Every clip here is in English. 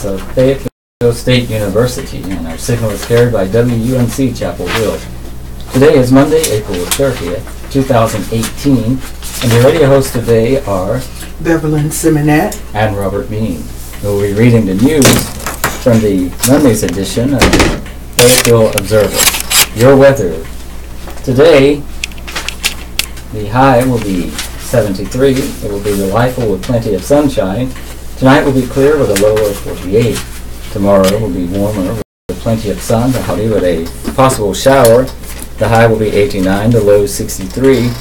of Fayetteville State University, and our signal is carried by WUNC Chapel Hill. Today is Monday, April 30th, 2018, and your radio hosts today are Beverlyn Simonette and Robert Bean, who will be reading the news from the Monday's edition of Fayetteville Observer. Your weather. Today, the high will be 73. It will be delightful with plenty of sunshine. Tonight will be clear with a low of 48. Tomorrow will be warmer with plenty of sun, cloudy with a possible shower. The high will be 89, the low 63.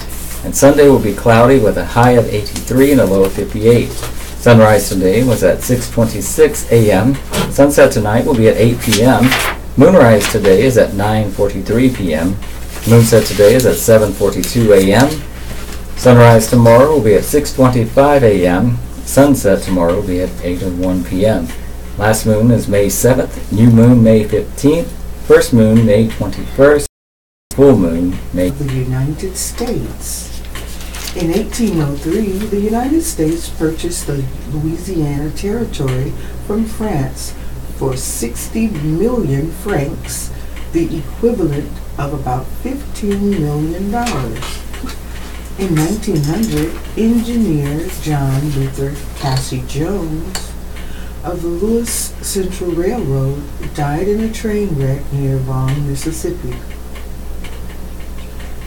And Sunday will be cloudy with a high of 83 and a low of 58. Sunrise today was at 6:26 a.m. Sunset tonight will be at 8 p.m. Moonrise today is at 9:43 p.m. Moonset today is at 7:42 a.m. Sunrise tomorrow will be at 6:25 a.m. Sunset tomorrow will be at 8:01 p.m. Last moon is May 7th, new moon May 15th, first moon May 21st, full moon May. of the United States. In 1803, the United States purchased the Louisiana Territory from France for 60 million francs, the equivalent of about $15 million. In 1900, engineer John Luther Cassie Jones of the Louis Central Railroad died in a train wreck near Vaughan, Mississippi,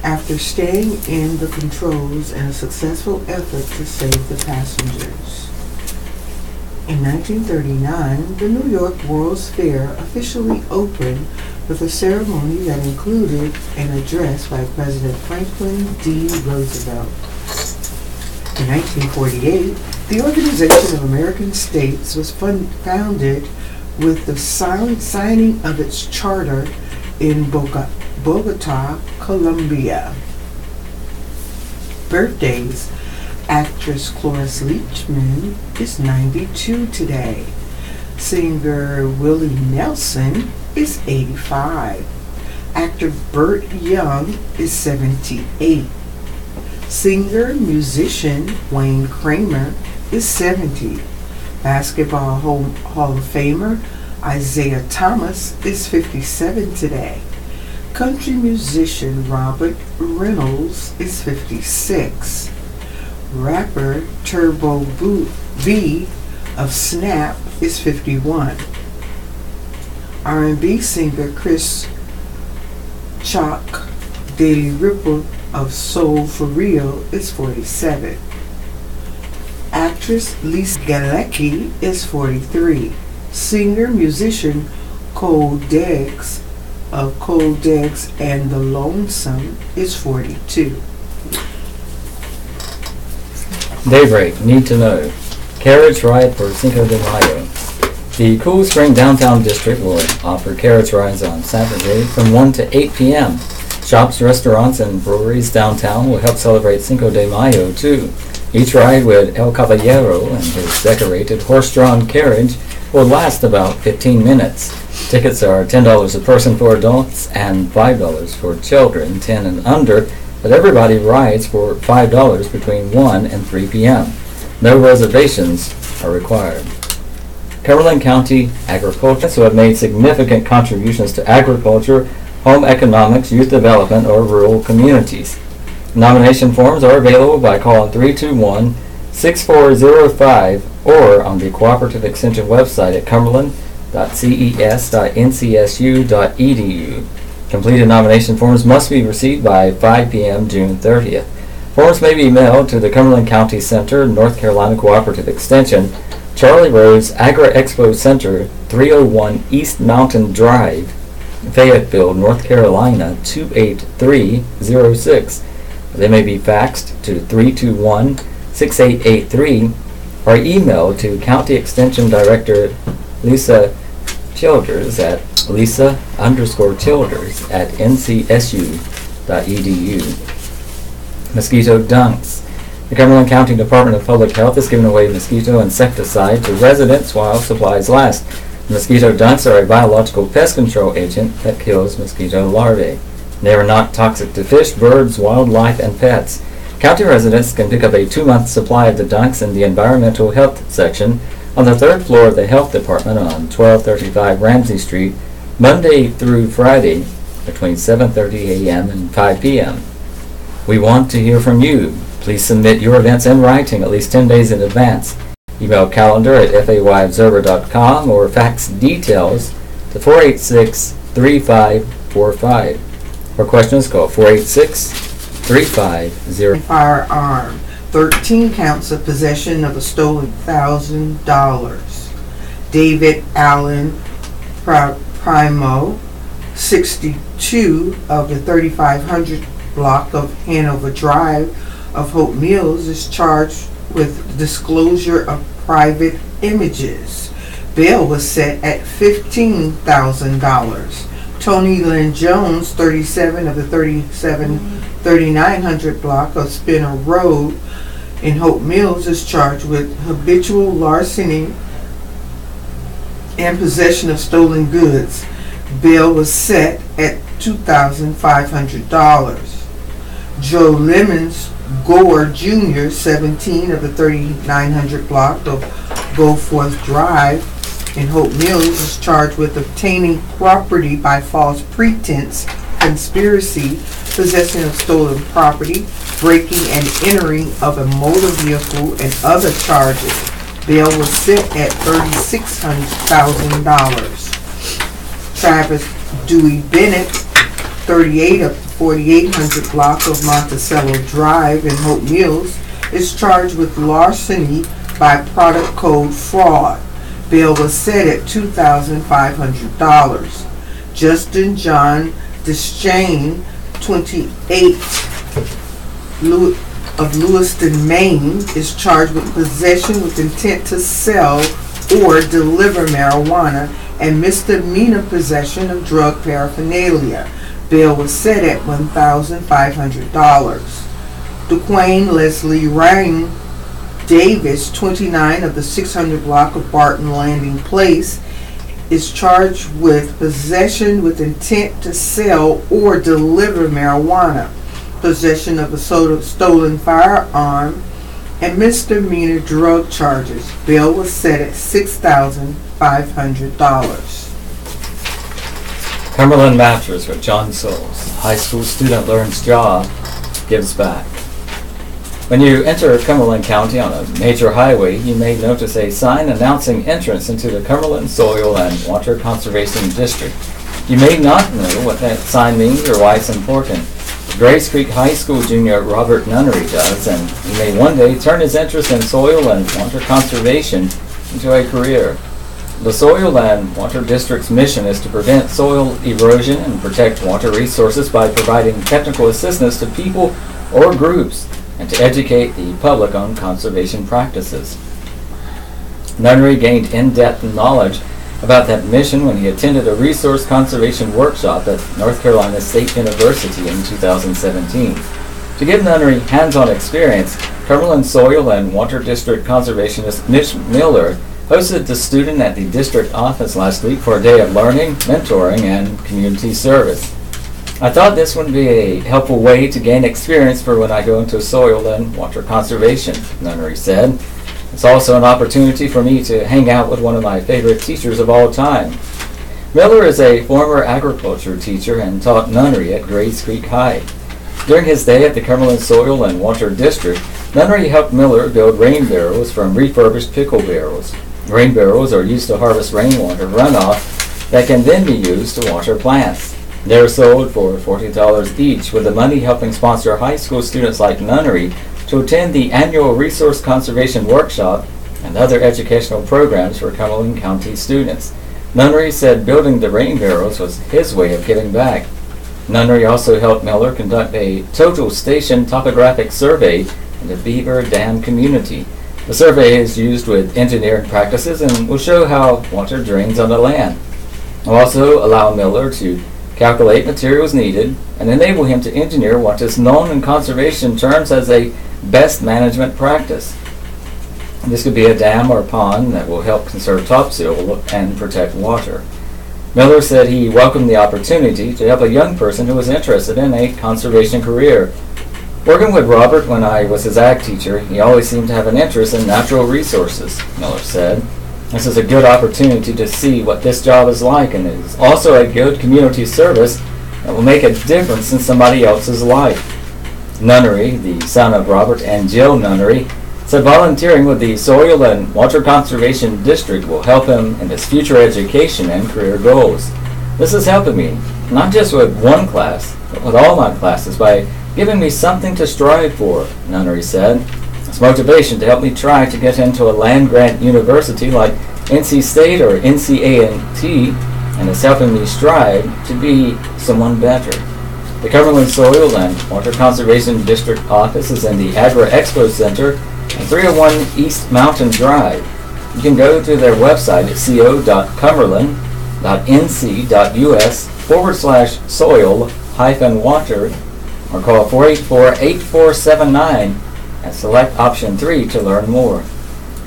after staying in the controls in a successful effort to save the passengers. In 1939, the New York World's Fair officially opened with a ceremony that included an address by President Franklin D. Roosevelt. In 1948, the Organization of American States was founded with the signing of its charter in Bogota, Colombia. Birthdays. Actress Cloris Leachman is 92 today. Singer Willie Nelson is 85. Actor Burt Young is 78. Singer-musician Wayne Kramer is 70. Basketball Hall of Famer Isaiah Thomas is 57 today. Country musician Robert Reynolds is 56. Rapper Turbo B of Snap is 51. R&B singer Chris Chalk Daily Ripple of Soul for Real is 47. Actress Lisa Galecki is 43. Singer-musician Cole Deggs of Cole Deggs and the Lonesome is 42. Daybreak, need to know. Carriage ride for Cinco de Mayo. The Cool Spring Downtown District will offer carriage rides on Saturday from 1 to 8 p.m. Shops, restaurants, and breweries downtown will help celebrate Cinco de Mayo, too. Each ride with El Caballero and his decorated horse-drawn carriage will last about 15 minutes. Tickets are $10 a person for adults and $5 for children 10 and under, but everybody rides for $5 between 1 and 3 p.m. No reservations are required. Cumberland County agriculturists who have made significant contributions to agriculture, home economics, youth development, or rural communities. Nomination forms are available by calling 321-6405 or on the Cooperative Extension website at cumberland.ces.ncsu.edu. Completed nomination forms must be received by 5 p.m. June 30th. Forms may be mailed to the Cumberland County Center, North Carolina Cooperative Extension, Charlie Rhodes Agri-Expo Center, 301 East Mountain Drive, Fayetteville, North Carolina, 28306. They may be faxed to 321-6883 or emailed to County Extension Director Lisa Childers at lisa_childers@ncsu.edu. Mosquito dunks. The Cumberland County Department of Public Health is giving away mosquito insecticide to residents while supplies last. Mosquito dunks are a biological pest control agent that kills mosquito larvae. They are not toxic to fish, birds, wildlife, and pets. County residents can pick up a 2-month supply of the dunks in the Environmental Health section on the third floor of the Health Department on 1235 Ramsey Street, Monday through Friday, between 7:30 a.m. and 5 p.m. We want to hear from you. Please submit your events in writing at least 10 days in advance. Email calendar@fayobserver.com or fax details to 486-3545. For questions, call 486-350. Firearm. 13 counts of possession of a stolen $1,000. David Allen Primo, 62 of the 3500 block of Hanover Drive of Hope Mills, is charged with disclosure of private images. Bail was set at $15,000. Tony Lynn Jones, 37 of the 3900 block of Spinner Road in Hope Mills, is charged with habitual larceny and possession of stolen goods. Bail was set at $2,500. Joe Lemons Gore Jr., 17 of the 3900 block of Goforth Drive in Hope Mills, is charged with obtaining property by false pretense, conspiracy, possession of stolen property, breaking and entering of a motor vehicle, and other charges. Bail was set at $36,000. Travis Dewey Bennett, 38 of the 4800 block of Monticello Drive in Hope Mills, is charged with larceny by product code fraud. Bail was set at $2,500. Justin John Deschain, 28 of Lewiston, Maine, is charged with possession with intent to sell or deliver marijuana and misdemeanor possession of drug paraphernalia. Bail was set at $1,500. DeQuayne Leslie Ryan Davis, 29 of the 600 block of Barton Landing Place, is charged with possession with intent to sell or deliver marijuana, possession of a stolen firearm, and misdemeanor drug charges. Bail was set at $6,500. Cumberland Mattress with John Souls. High school student learns job, gives back. When you enter Cumberland County on a major highway, you may notice a sign announcing entrance into the Cumberland Soil and Water Conservation District. You may not know what that sign means or why it's important. Grace Creek High School junior Robert Nunnery does, and he may one day turn his interest in soil and water conservation into a career. The Soil and Water District's mission is to prevent soil erosion and protect water resources by providing technical assistance to people or groups, and to educate the public on conservation practices. Nunnery gained in-depth knowledge about that mission when he attended a resource conservation workshop at North Carolina State University in 2017. To give Nunnery hands-on experience, Cumberland Soil and Water District Conservationist Mitch Miller hosted the student at the district office last week for a day of learning, mentoring, and community service. I thought this would be a helpful way to gain experience for when I go into soil and water conservation, Nunnery said. It's also an opportunity for me to hang out with one of my favorite teachers of all time. Miller is a former agriculture teacher and taught Nunnery at Grace Creek High. During his day at the Cumberland Soil and Water District, Nunnery helped Miller build rain barrels from refurbished pickle barrels. Rain barrels are used to harvest rainwater runoff that can then be used to water plants. They're sold for $40 each, with the money helping sponsor high school students like Nunnery to attend the annual Resource Conservation Workshop and other educational programs for Cumberland County students. Nunnery said building the rain barrels was his way of giving back. Nunnery also helped Miller conduct a total station topographic survey in the Beaver Dam community. The survey is used with engineering practices and will show how water drains on the land. It will also allow Miller to calculate materials needed, and enable him to engineer what is known in conservation terms as a best management practice. This could be a dam or pond that will help conserve topsoil and protect water. Miller said he welcomed the opportunity to help a young person who was interested in a conservation career. Working with Robert when I was his ag teacher, he always seemed to have an interest in natural resources, Miller said. This is a good opportunity to see what this job is like, and it is also a good community service that will make a difference in somebody else's life. Nunnery, the son of Robert and Jill Nunnery, said volunteering with the Soil and Water Conservation District will help him in his future education and career goals. This is helping me, not just with one class, but with all my classes by giving me something to strive for, Nunnery said. It's motivation to help me try to get into a land-grant university like NC State or NCA&T, and it's helping me strive to be someone better. The Cumberland Soil and Water Conservation District office is in the Agri Expo Center at 301 East Mountain Drive. You can go to their website at co.cumberland.nc.us/soil-water or call 484-8479 and select option 3 to learn more.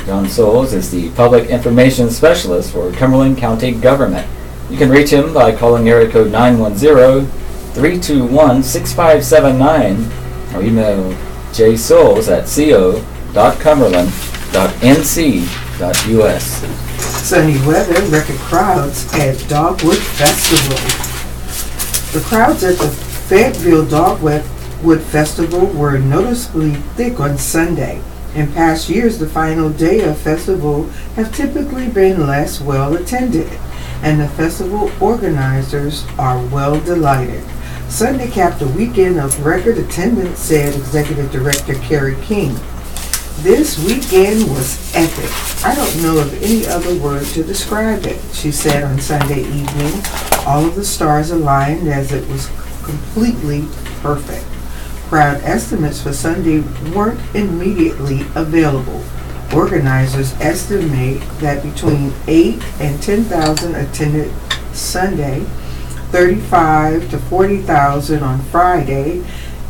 John Souls is the Public Information Specialist for Cumberland County Government. You can reach him by calling area code 910-321-6579 or email jsouls@co.cumberland.nc.us. Sunny weather, record crowds at Dogwood Festival. The crowds at the Fayetteville Dogwood Festival were noticeably thick on Sunday. In past years, the final day of festival have typically been less well attended, and the festival organizers are well delighted. Sunday capped a weekend of record attendance, said Executive Director Carrie King. This weekend was epic. I don't know of any other word to describe it, she said on Sunday evening. All of the stars aligned as it was completely perfect. Crowd estimates for Sunday weren't immediately available. Organizers estimate that between 8 and 10,000 attended Sunday, 35 to 40,000 on Friday,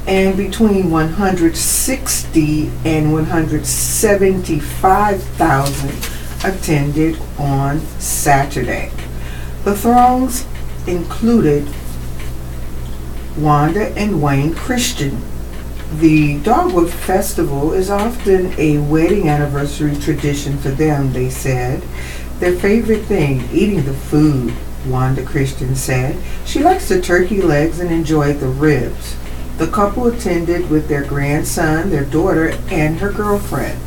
and between 160 and 175,000 attended on Saturday. The throngs included Wanda and Wayne Christian. The Dogwood Festival is often a wedding anniversary tradition for them, they said. Their favorite thing, eating the food, Wanda Christian said. She likes the turkey legs and enjoyed the ribs. The couple attended with their grandson, their daughter, and her girlfriend.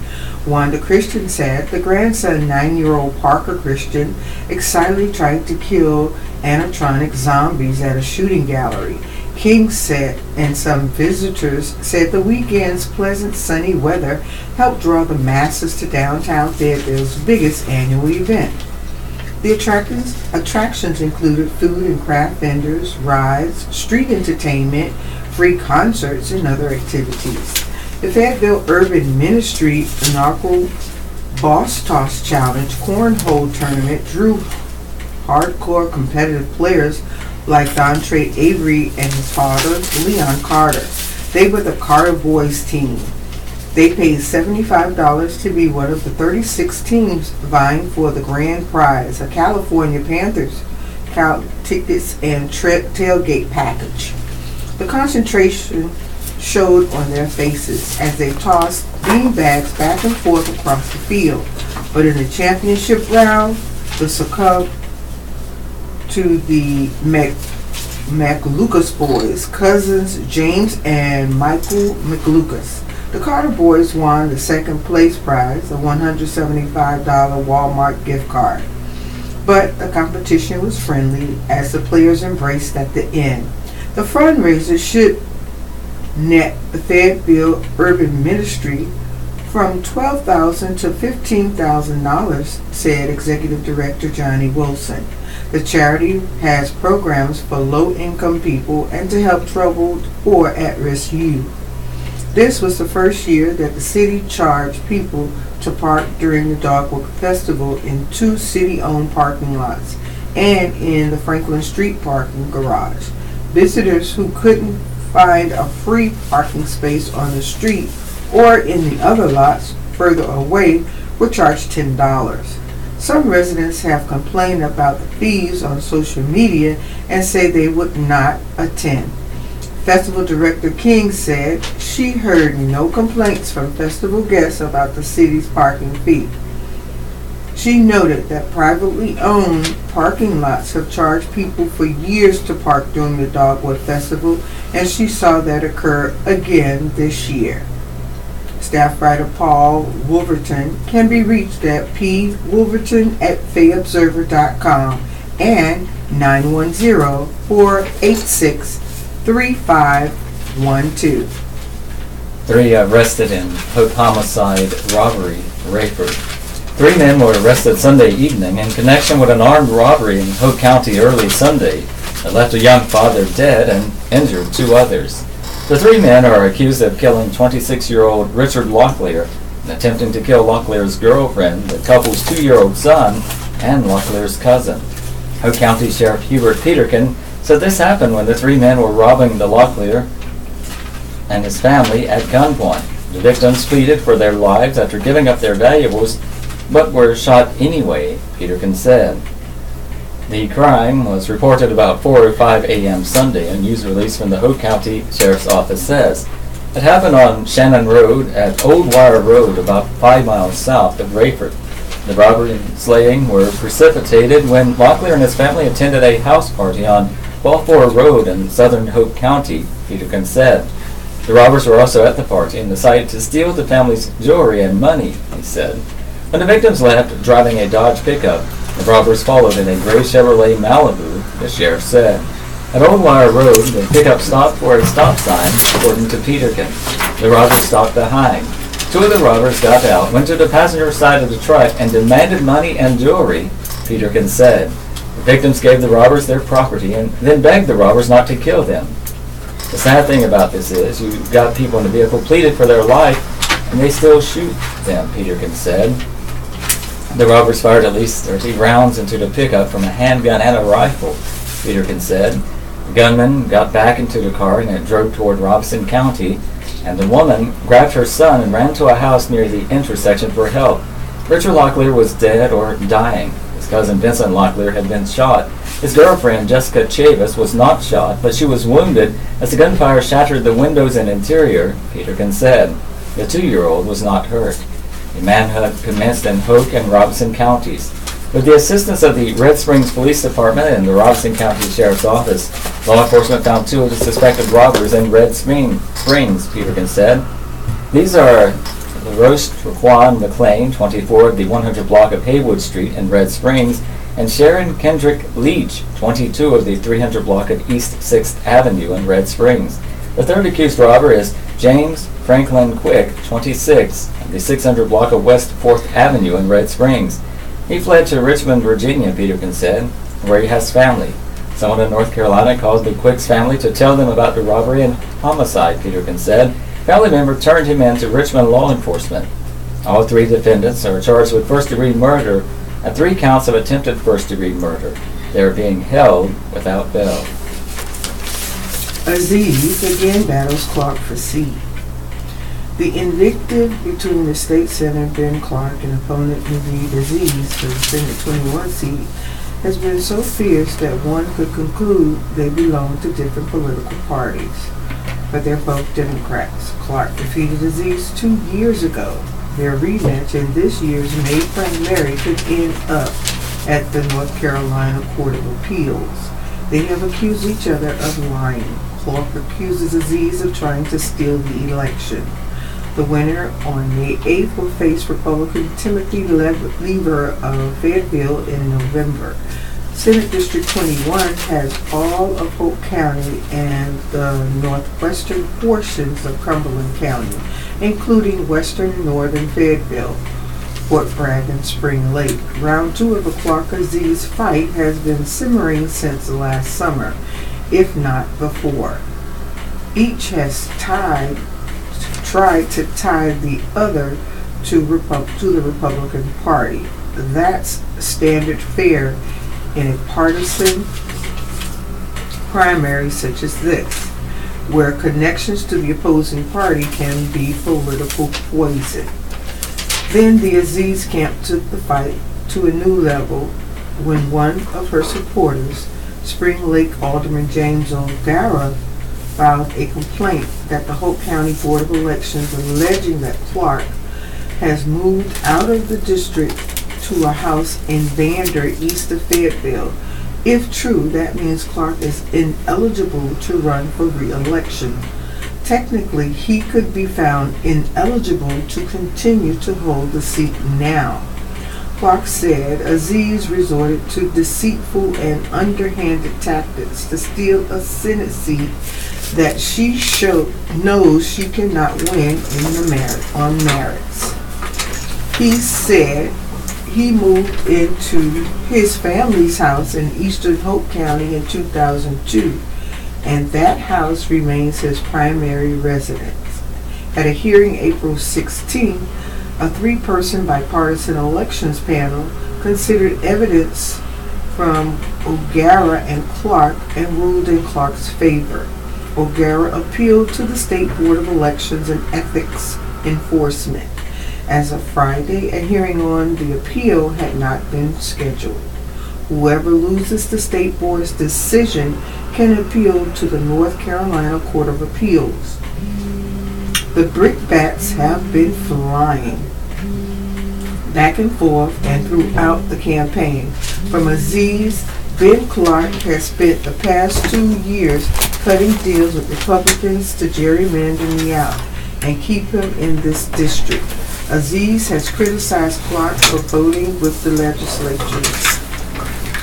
Wanda Christian said the grandson, 9-year-old Parker Christian, excitedly tried to kill animatronic zombies at a shooting gallery. King said, and some visitors said the weekend's pleasant sunny weather helped draw the masses to downtown Fayetteville's biggest annual event. The attractions included food and craft vendors, rides, street entertainment, free concerts, and other activities. The Fayetteville Urban Ministry inaugural Boss Toss Challenge cornhole tournament drew hardcore competitive players like Dontre Avery and his father, Leon Carter. They were the Carter Boys team. They paid $75 to be one of the 36 teams vying for the grand prize, a California Panthers tickets and tailgate package. The concentration showed on their faces as they tossed beanbags back and forth across the field. But in the championship round, the succumb to the McLucas boys, cousins James and Michael McLucas. The Carter boys won the second place prize, a $175 Walmart gift card. But the competition was friendly as the players embraced at the end. The fundraiser should net the Fayetteville Urban Ministry from $12,000 to $15,000, said Executive Director Johnny Wilson. The charity has programs for low-income people and to help troubled or at-risk youth. This was the first year that the city charged people to park during the Dogwood Festival in 2 city-owned parking lots and in the Franklin Street parking garage. Visitors who couldn't find a free parking space on the street or in the other lots further away were charged $10. Some residents have complained about the fees on social media and say they would not attend. Festival Director King said she heard no complaints from festival guests about the city's parking fee. She noted that privately owned parking lots have charged people for years to park during the Dogwood Festival, and she saw that occur again this year. Staff writer Paul Wolverton can be reached at pwolverton@fayobserver.com and 910-486-3512. 3 arrested in Hope homicide robbery, Rayford. 3 men were arrested Sunday evening in connection with an armed robbery in Hope County early Sunday that left a young father dead and injured 2 others. The 3 men are accused of killing 26-year-old Richard Locklear and attempting to kill Locklear's girlfriend, the couple's 2-year-old son, and Locklear's cousin. Hope County Sheriff Hubert Peterkin said this happened when the 3 men were robbing the Locklear and his family at gunpoint. The victims pleaded for their lives after giving up their valuables, but were shot anyway, Peterkin said. The crime was reported about 4:05 a.m. Sunday, a news release from the Hope County Sheriff's Office says. It happened on Shannon Road at Old Wire Road, about 5 miles south of Rayford. The robbery and slaying were precipitated when Locklear and his family attended a house party on Balfour Road in southern Hope County, Peterkin said. The robbers were also at the party and decided to steal the family's jewelry and money, he said. When the victims left, driving a Dodge pickup, the robbers followed in a gray Chevrolet Malibu, the sheriff said. At Old Wire Road, the pickup stopped for a stop sign, according to Peterkin. The robbers stopped behind. 2 of the robbers got out, went to the passenger side of the truck, and demanded money and jewelry, Peterkin said. The victims gave the robbers their property and then begged the robbers not to kill them. The sad thing about this is, you've got people in the vehicle pleaded for their life, and they still shoot them, Peterkin said. The robbers fired at least 30 rounds into the pickup from a handgun and a rifle, Peterkin said. The gunman got back into the car and it drove toward Robeson County, and the woman grabbed her son and ran to a house near the intersection for help. Richard Locklear was dead or dying. His cousin Vincent Locklear had been shot. His girlfriend, Jessica Chavis, was not shot, but she was wounded as the gunfire shattered the windows and interior, Peterkin said. The 2-year-old was not hurt. A manhunt commenced in Hoke and Robeson counties. With the assistance of the Red Springs Police Department and the Robeson County Sheriff's Office, law enforcement found 2 of the suspected robbers in Red Springs, Peterkin said. These are LaRoche Traquan McLean, 24, of the 100 block of Haywood Street in Red Springs, and Sharon Kendrick Leach, 22, of the 300 block of East 6th Avenue in Red Springs. The 3rd accused robber is James Franklin Quick, 26, of the 600 block of West 4th Avenue in Red Springs. He fled to Richmond, Virginia, Peterkin said, where he has family. Someone in North Carolina called the Quick's family to tell them about the robbery and homicide, Peterkin said. Family member turned him in to Richmond law enforcement. All 3 defendants are charged with first-degree murder and 3 counts of attempted first-degree murder. They are being held without bail. Aziz again battles Clark for seat. The invective between the state senator Ben Clark and opponent Naveed Aziz for the Senate 21 seat has been so fierce that one could conclude they belong to different political parties. But they're both Democrats. Clark defeated Aziz 2 years ago. Their rematch in this year's May primary could end up at the North Carolina Court of Appeals. They have accused each other of lying. Clark accuses Aziz of trying to steal the election. The winner on May 8th will face Republican Timothy Lever of Fayetteville in November. Senate District 21 has all of Hope County and the northwestern portions of Cumberland County, including western and northern Fayetteville, Fort Bragg, and Spring Lake. Round 2 of the Clark-Aziz fight has been simmering since last summer, if not before. Each has tried to tie the other to the Republican Party. That's standard fare in a partisan primary such as this, where connections to the opposing party can be political poison. Then the Aziz camp took the fight to a new level when one of her supporters, Spring Lake Alderman James O'Gara, filed a complaint that the Hope County Board of Elections alleging that Clark has moved out of the district to a house in Vander, east of Fayetteville. If true, that means Clark is ineligible to run for re-election. Technically, he could be found ineligible to continue to hold the seat now. Clark said Aziz resorted to deceitful and underhanded tactics to steal a Senate seat that she knows she cannot win on merits. He said he moved into his family's house in eastern Hope County in 2002, and that house remains his primary residence. At a hearing April 16, a three-person bipartisan elections panel considered evidence from O'Gara and Clark and ruled in Clark's favor. O'Gara appealed to the State Board of Elections and Ethics Enforcement. As of Friday, a hearing on the appeal had not been scheduled. Whoever loses the State Board's decision can appeal to the North Carolina Court of Appeals. The brickbats have been flying back and forth and throughout the campaign. From Aziz, Ben Clark has spent the past 2 years cutting deals with Republicans to gerrymander me out and keep him in this district. Aziz has criticized Clark for voting with the legislature's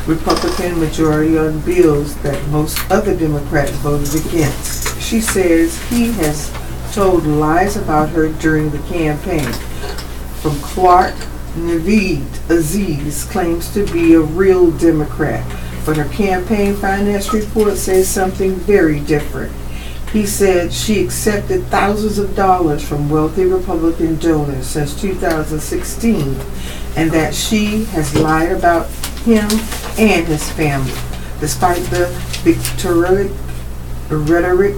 Republican majority on bills that most other Democrats voted against. She says he has told lies about her during the campaign. From Clark, Naveed Aziz claims to be a real Democrat, but her campaign finance report says something very different. He said she accepted thousands of dollars from wealthy Republican donors since 2016, and that she has lied about him and his family. Despite the victorious rhetoric,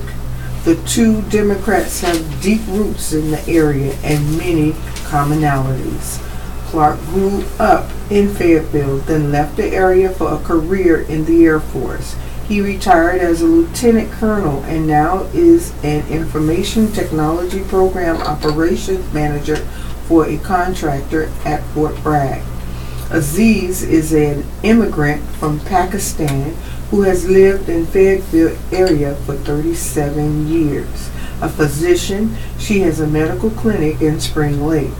the two Democrats have deep roots in the area and many commonalities. Clark grew up in Fayetteville, then left the area for a career in the Air Force. He retired as a lieutenant colonel and now is an information technology program operations manager for a contractor at Fort Bragg. Aziz is an immigrant from Pakistan who has lived in Fayetteville area for 37 years. A physician, she has a medical clinic in Spring Lake.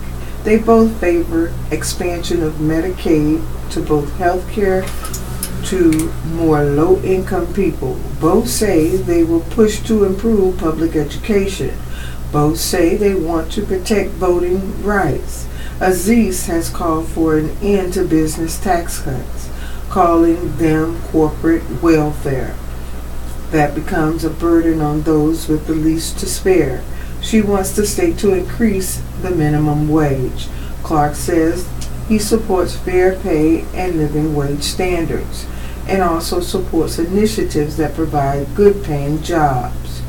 They both favor expansion of Medicaid to both health care to more low-income people. Both say they will push to improve public education. Both say they want to protect voting rights. Aziz has called for an end to business tax cuts, calling them corporate welfare. That becomes a burden on those with the least to spare. She wants the state to increase the minimum wage. Clark says he supports fair pay and living wage standards, and also supports initiatives that provide good paying jobs.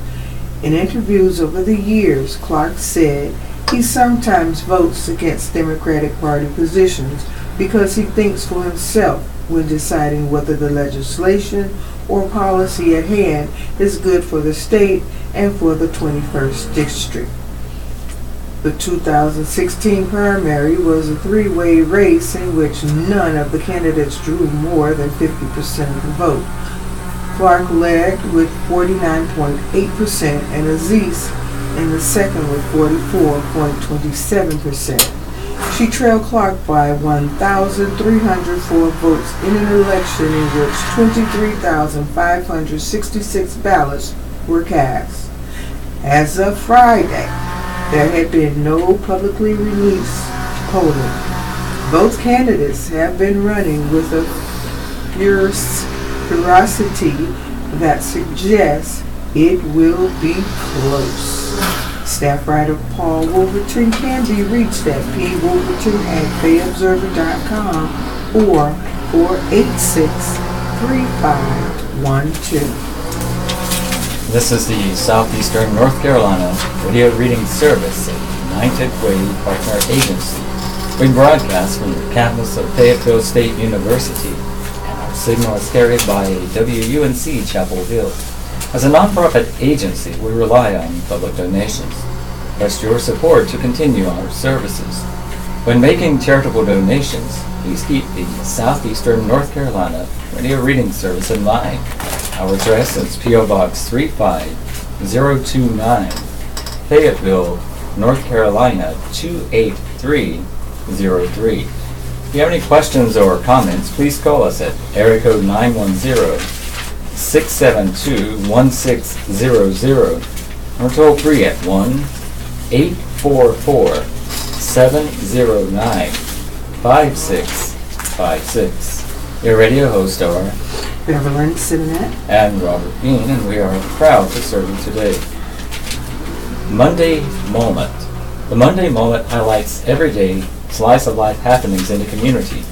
In interviews over the years, Clark said he sometimes votes against Democratic Party positions because he thinks for himself when deciding whether the legislation or policy at hand is good for the state and for the 21st District. The 2016 primary was a three-way race in which none of the candidates drew more than 50% of the vote. Clark led with 49.8% and Aziz in the second with 44.27%. She trailed Clark by 1,304 votes in an election in which 23,566 ballots were cast. As of Friday, there had been no publicly released polling. Both candidates have been running with a ferocity that suggests it will be close. Staff writer Paul Wolverton can be reached at pwolverton@fayobserver.com or 486-3512. This is the Southeastern North Carolina radio reading service of United Way Partner Agency. We broadcast from the campus of Fayetteville State University, and our signal is carried by WUNC Chapel Hill. As a nonprofit agency, we rely on public donations. Request your support to continue our services. When making charitable donations, please keep the Southeastern North Carolina radio reading service in mind. Our address is P.O. Box 35029, Fayetteville, North Carolina 28303. If you have any questions or comments, please call us at area code 910-672-1600 or toll free at 1-844-709-5656. Your radio hosts are Beverly Simonette and Robert Bean, and we are proud to serve you today. Monday Moment. The Monday Moment highlights everyday slice of life happenings in the community.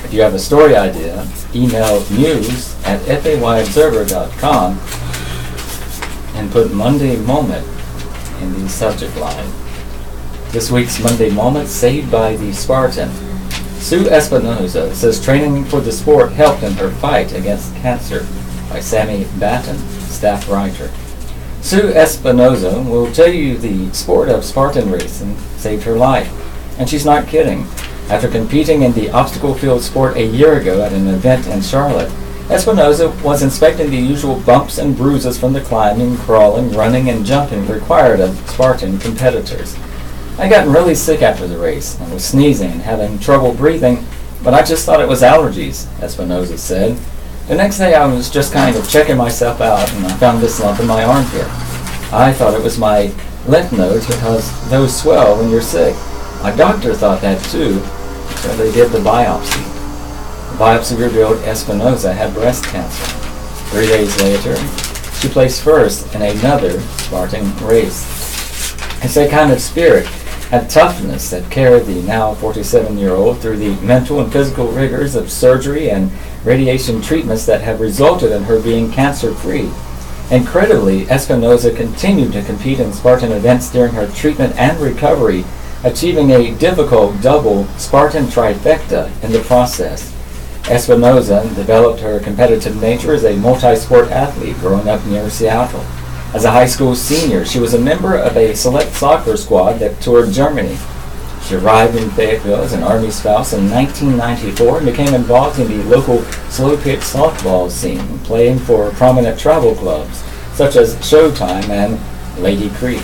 If you have a story idea, email news@fayobserver.com and put Monday Moment in the subject line. This week's Monday Moment, saved by the Spartan. Sue Espinoza says training for the sport helped in her fight against cancer, by Sammy Batten, staff writer. Sue Espinoza will tell you the sport of Spartan racing saved her life. And she's not kidding. After competing in the obstacle field sport a year ago at an event in Charlotte, Espinoza was inspecting the usual bumps and bruises from the climbing, crawling, running, and jumping required of Spartan competitors. I'd gotten really sick after the race and was sneezing and having trouble breathing, but I just thought it was allergies, Espinoza said. The next day I was just kind of checking myself out and I found this lump in my armpit. I thought it was my lymph nodes because those swell when you're sick. My doctor thought that too, so they did the biopsy. The biopsy revealed Espinoza had breast cancer. 3 days later, she placed first in another Spartan race. It's a kind of spirit and toughness that carried the now 47-year-old through the mental and physical rigors of surgery and radiation treatments that have resulted in her being cancer-free. Incredibly, Espinoza continued to compete in Spartan events during her treatment and recovery, achieving a difficult double Spartan trifecta in the process. Espinoza developed her competitive nature as a multi-sport athlete growing up near Seattle. As a high school senior, she was a member of a select soccer squad that toured Germany. She arrived in Fayetteville as an Army spouse in 1994 and became involved in the local slow-pitch softball scene, playing for prominent travel clubs such as Showtime and Lady Creek.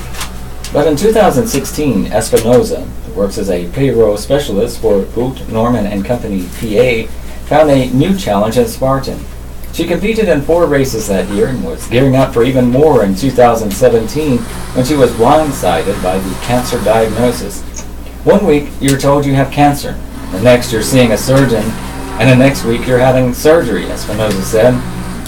But in 2016, Espinoza, who works as a payroll specialist for Boot, Norman and Company PA, found a new challenge in Spartan. She competed in 4 races that year and was gearing up for even more in 2017 when she was blindsided by the cancer diagnosis. One week you're told you have cancer, the next you're seeing a surgeon, and the next week you're having surgery, Espinoza said.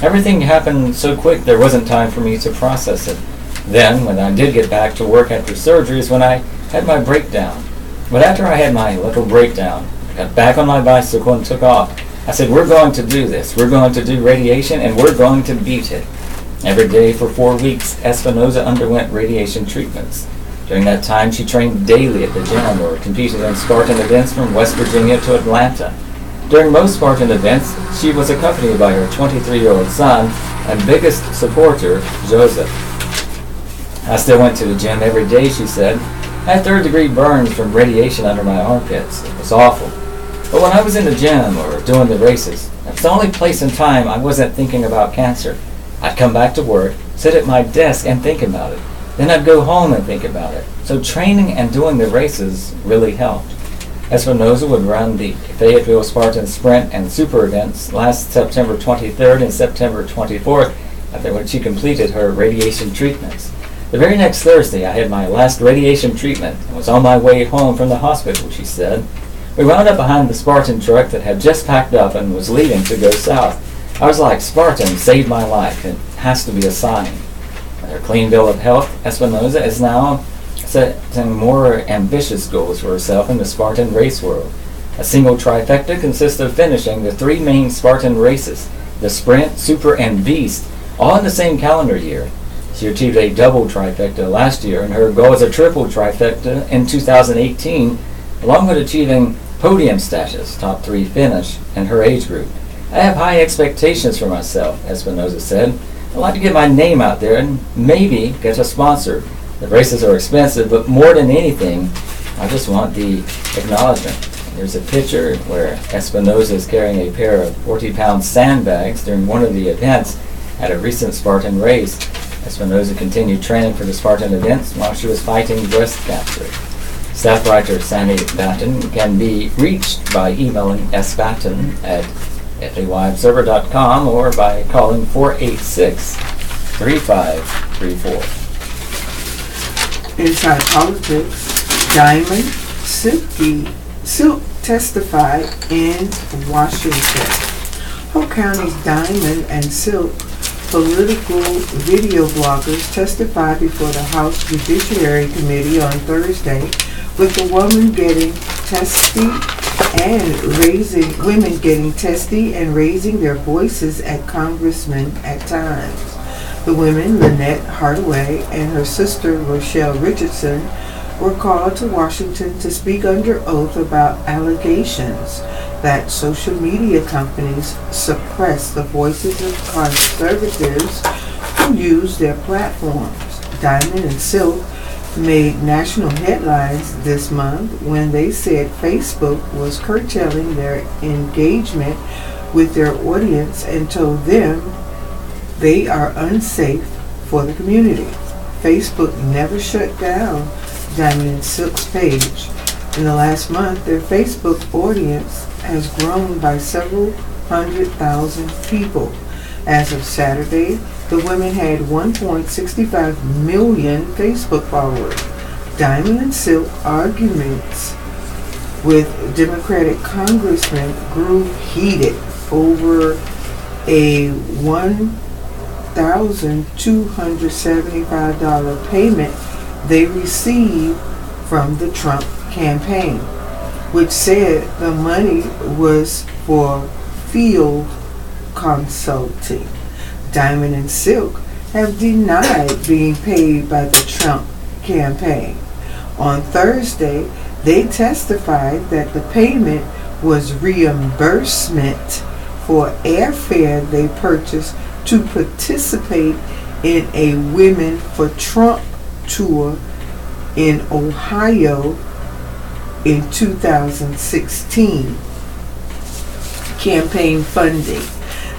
Everything happened so quick there wasn't time for me to process it. Then, when I did get back to work after surgery is when I had my breakdown. But after I had my little breakdown, I got back on my bicycle and took off. I said, we're going to do this. We're going to do radiation, and we're going to beat it. Every day for 4 weeks, Espinoza underwent radiation treatments. During that time, she trained daily at the gym or competed in Spartan events from West Virginia to Atlanta. During most Spartan events, she was accompanied by her 23-year-old son and biggest supporter, Joseph. I still went to the gym every day, she said. I had third-degree burns from radiation under my armpits. It was awful. But when I was in the gym or doing the races, that's the only place and time I wasn't thinking about cancer. I'd come back to work, sit at my desk and think about it. Then I'd go home and think about it. So training and doing the races really helped. Espinoza would run the Fayetteville Spartan Sprint and Super events last September 23rd and September 24th, after which she completed her radiation treatments. The very next Thursday, I had my last radiation treatment and was on my way home from the hospital, she said. We wound up behind the Spartan truck that had just packed up and was leaving to go south. I was like, Spartan saved my life. It has to be a sign. With her clean bill of health, Espinoza is now setting more ambitious goals for herself in the Spartan race world. A single trifecta consists of finishing the 3 main Spartan races, the Sprint, Super, and Beast, all in the same calendar year. She achieved a double trifecta last year, and her goal is a triple trifecta in 2018, along with achieving podium status, top 3 finish, in her age group. I have high expectations for myself, Espinoza said. I'd like to get my name out there and maybe get a sponsor. The races are expensive, but more than anything, I just want the acknowledgement. There's a picture where Espinosa is carrying a pair of 40-pound sandbags during one of the events at a recent Spartan race. Espinosa continued training for the Spartan events while she was fighting breast cancer. Staff writer Sammy Batten can be reached by emailing sbatten@fayobserver.com or by calling 486-3534. Inside politics, Diamond Silk testified in Washington. Polk County's Diamond and Silk political video bloggers testified before the House Judiciary Committee on Thursday, with the women getting testy and raising their voices at congressmen at times. The women, Lynette Hardaway and her sister Rochelle Richardson, were called to Washington to speak under oath about allegations that social media companies suppress the voices of conservatives who use their platforms. Diamond and Silk made national headlines this month when they said Facebook was curtailing their engagement with their audience and told them they are unsafe for the community. Facebook never shut down Diamond and Silk's page. In the last month, their Facebook audience has grown by several 100,000 people. As of Saturday, the women had 1.65 million Facebook followers. Diamond and Silk arguments with Democratic congressmen grew heated over a $1,275 payment they received from the Trump campaign, which said the money was for field consulting. Diamond and Silk have denied being paid by the Trump campaign. On Thursday, they testified that the payment was reimbursement for airfare they purchased to participate in a Women for Trump tour in Ohio in 2016. Campaign funding.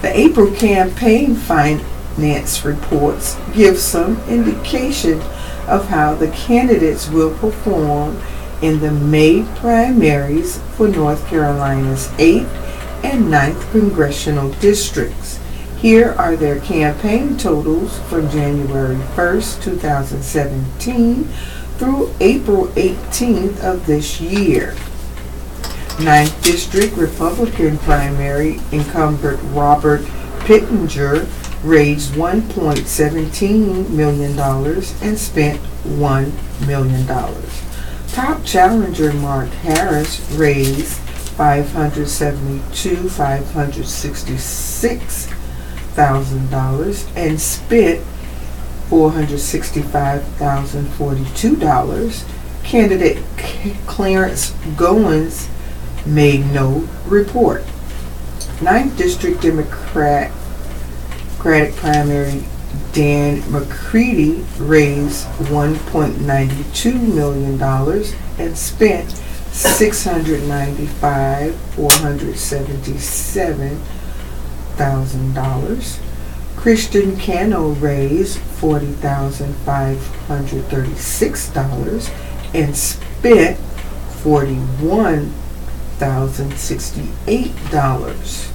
The April campaign finance reports give some indication of how the candidates will perform in the May primaries for North Carolina's 8th and 9th congressional districts. Here are their campaign totals from January 1st, 2017 through April 18th of this year. 9th District Republican primary incumbent Robert Pittenger raised $1.17 million and spent $1 million. Top challenger Mark Harris raised $566,000 and spent $465,042. Candidate Clarence Goins made no report. 9th District Democratic primary Dan McCready raised $1.92 million and spent $695,477,000. Christian Cano raised $40,536 and spent $41,068.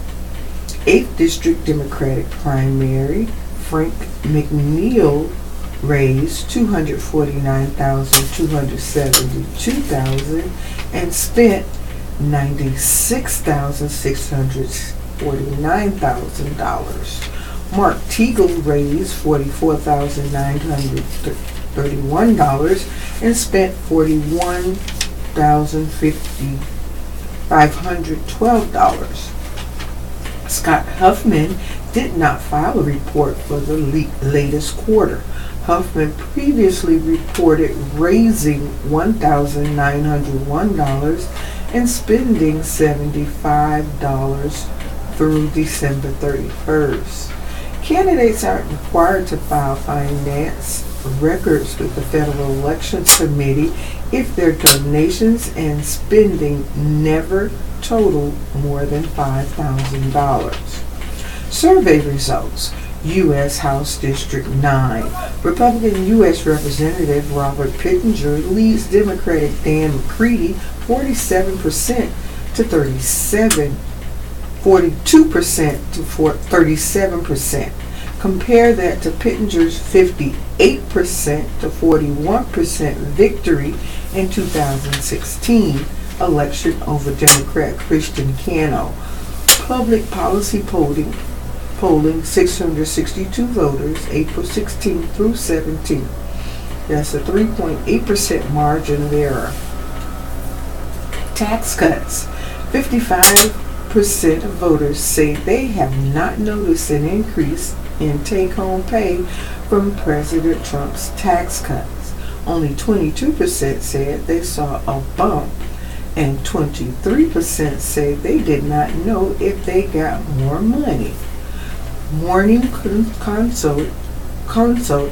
8th District Democratic primary, Frank McNeil raised $249,272,000 and spent $96,649,000. Mark Teagle raised $44,931 and spent $41,512. Scott Huffman did not file a report for the latest quarter. Huffman previously reported raising $1,901 and spending $75 through December 31st. Candidates aren't required to file finance records with the Federal Elections Committee if their donations and spending never total more than $5,000. Survey results. U.S. House District 9. Republican U.S. Representative Robert Pittenger leads Democratic Dan McCready 47% to 42% to 37%. Compare that to Pittenger's 58% to 41% victory in 2016 election over Democrat Christian Cano. Public policy polling 662 voters, April 16 through 17. That's a 3.8% margin of error. Tax cuts. 55% of voters say they have not noticed an increase in take-home pay from President Trump's tax cuts. Only 22% said they saw a bump, and 23% say they did not know if they got more money. Morning Consult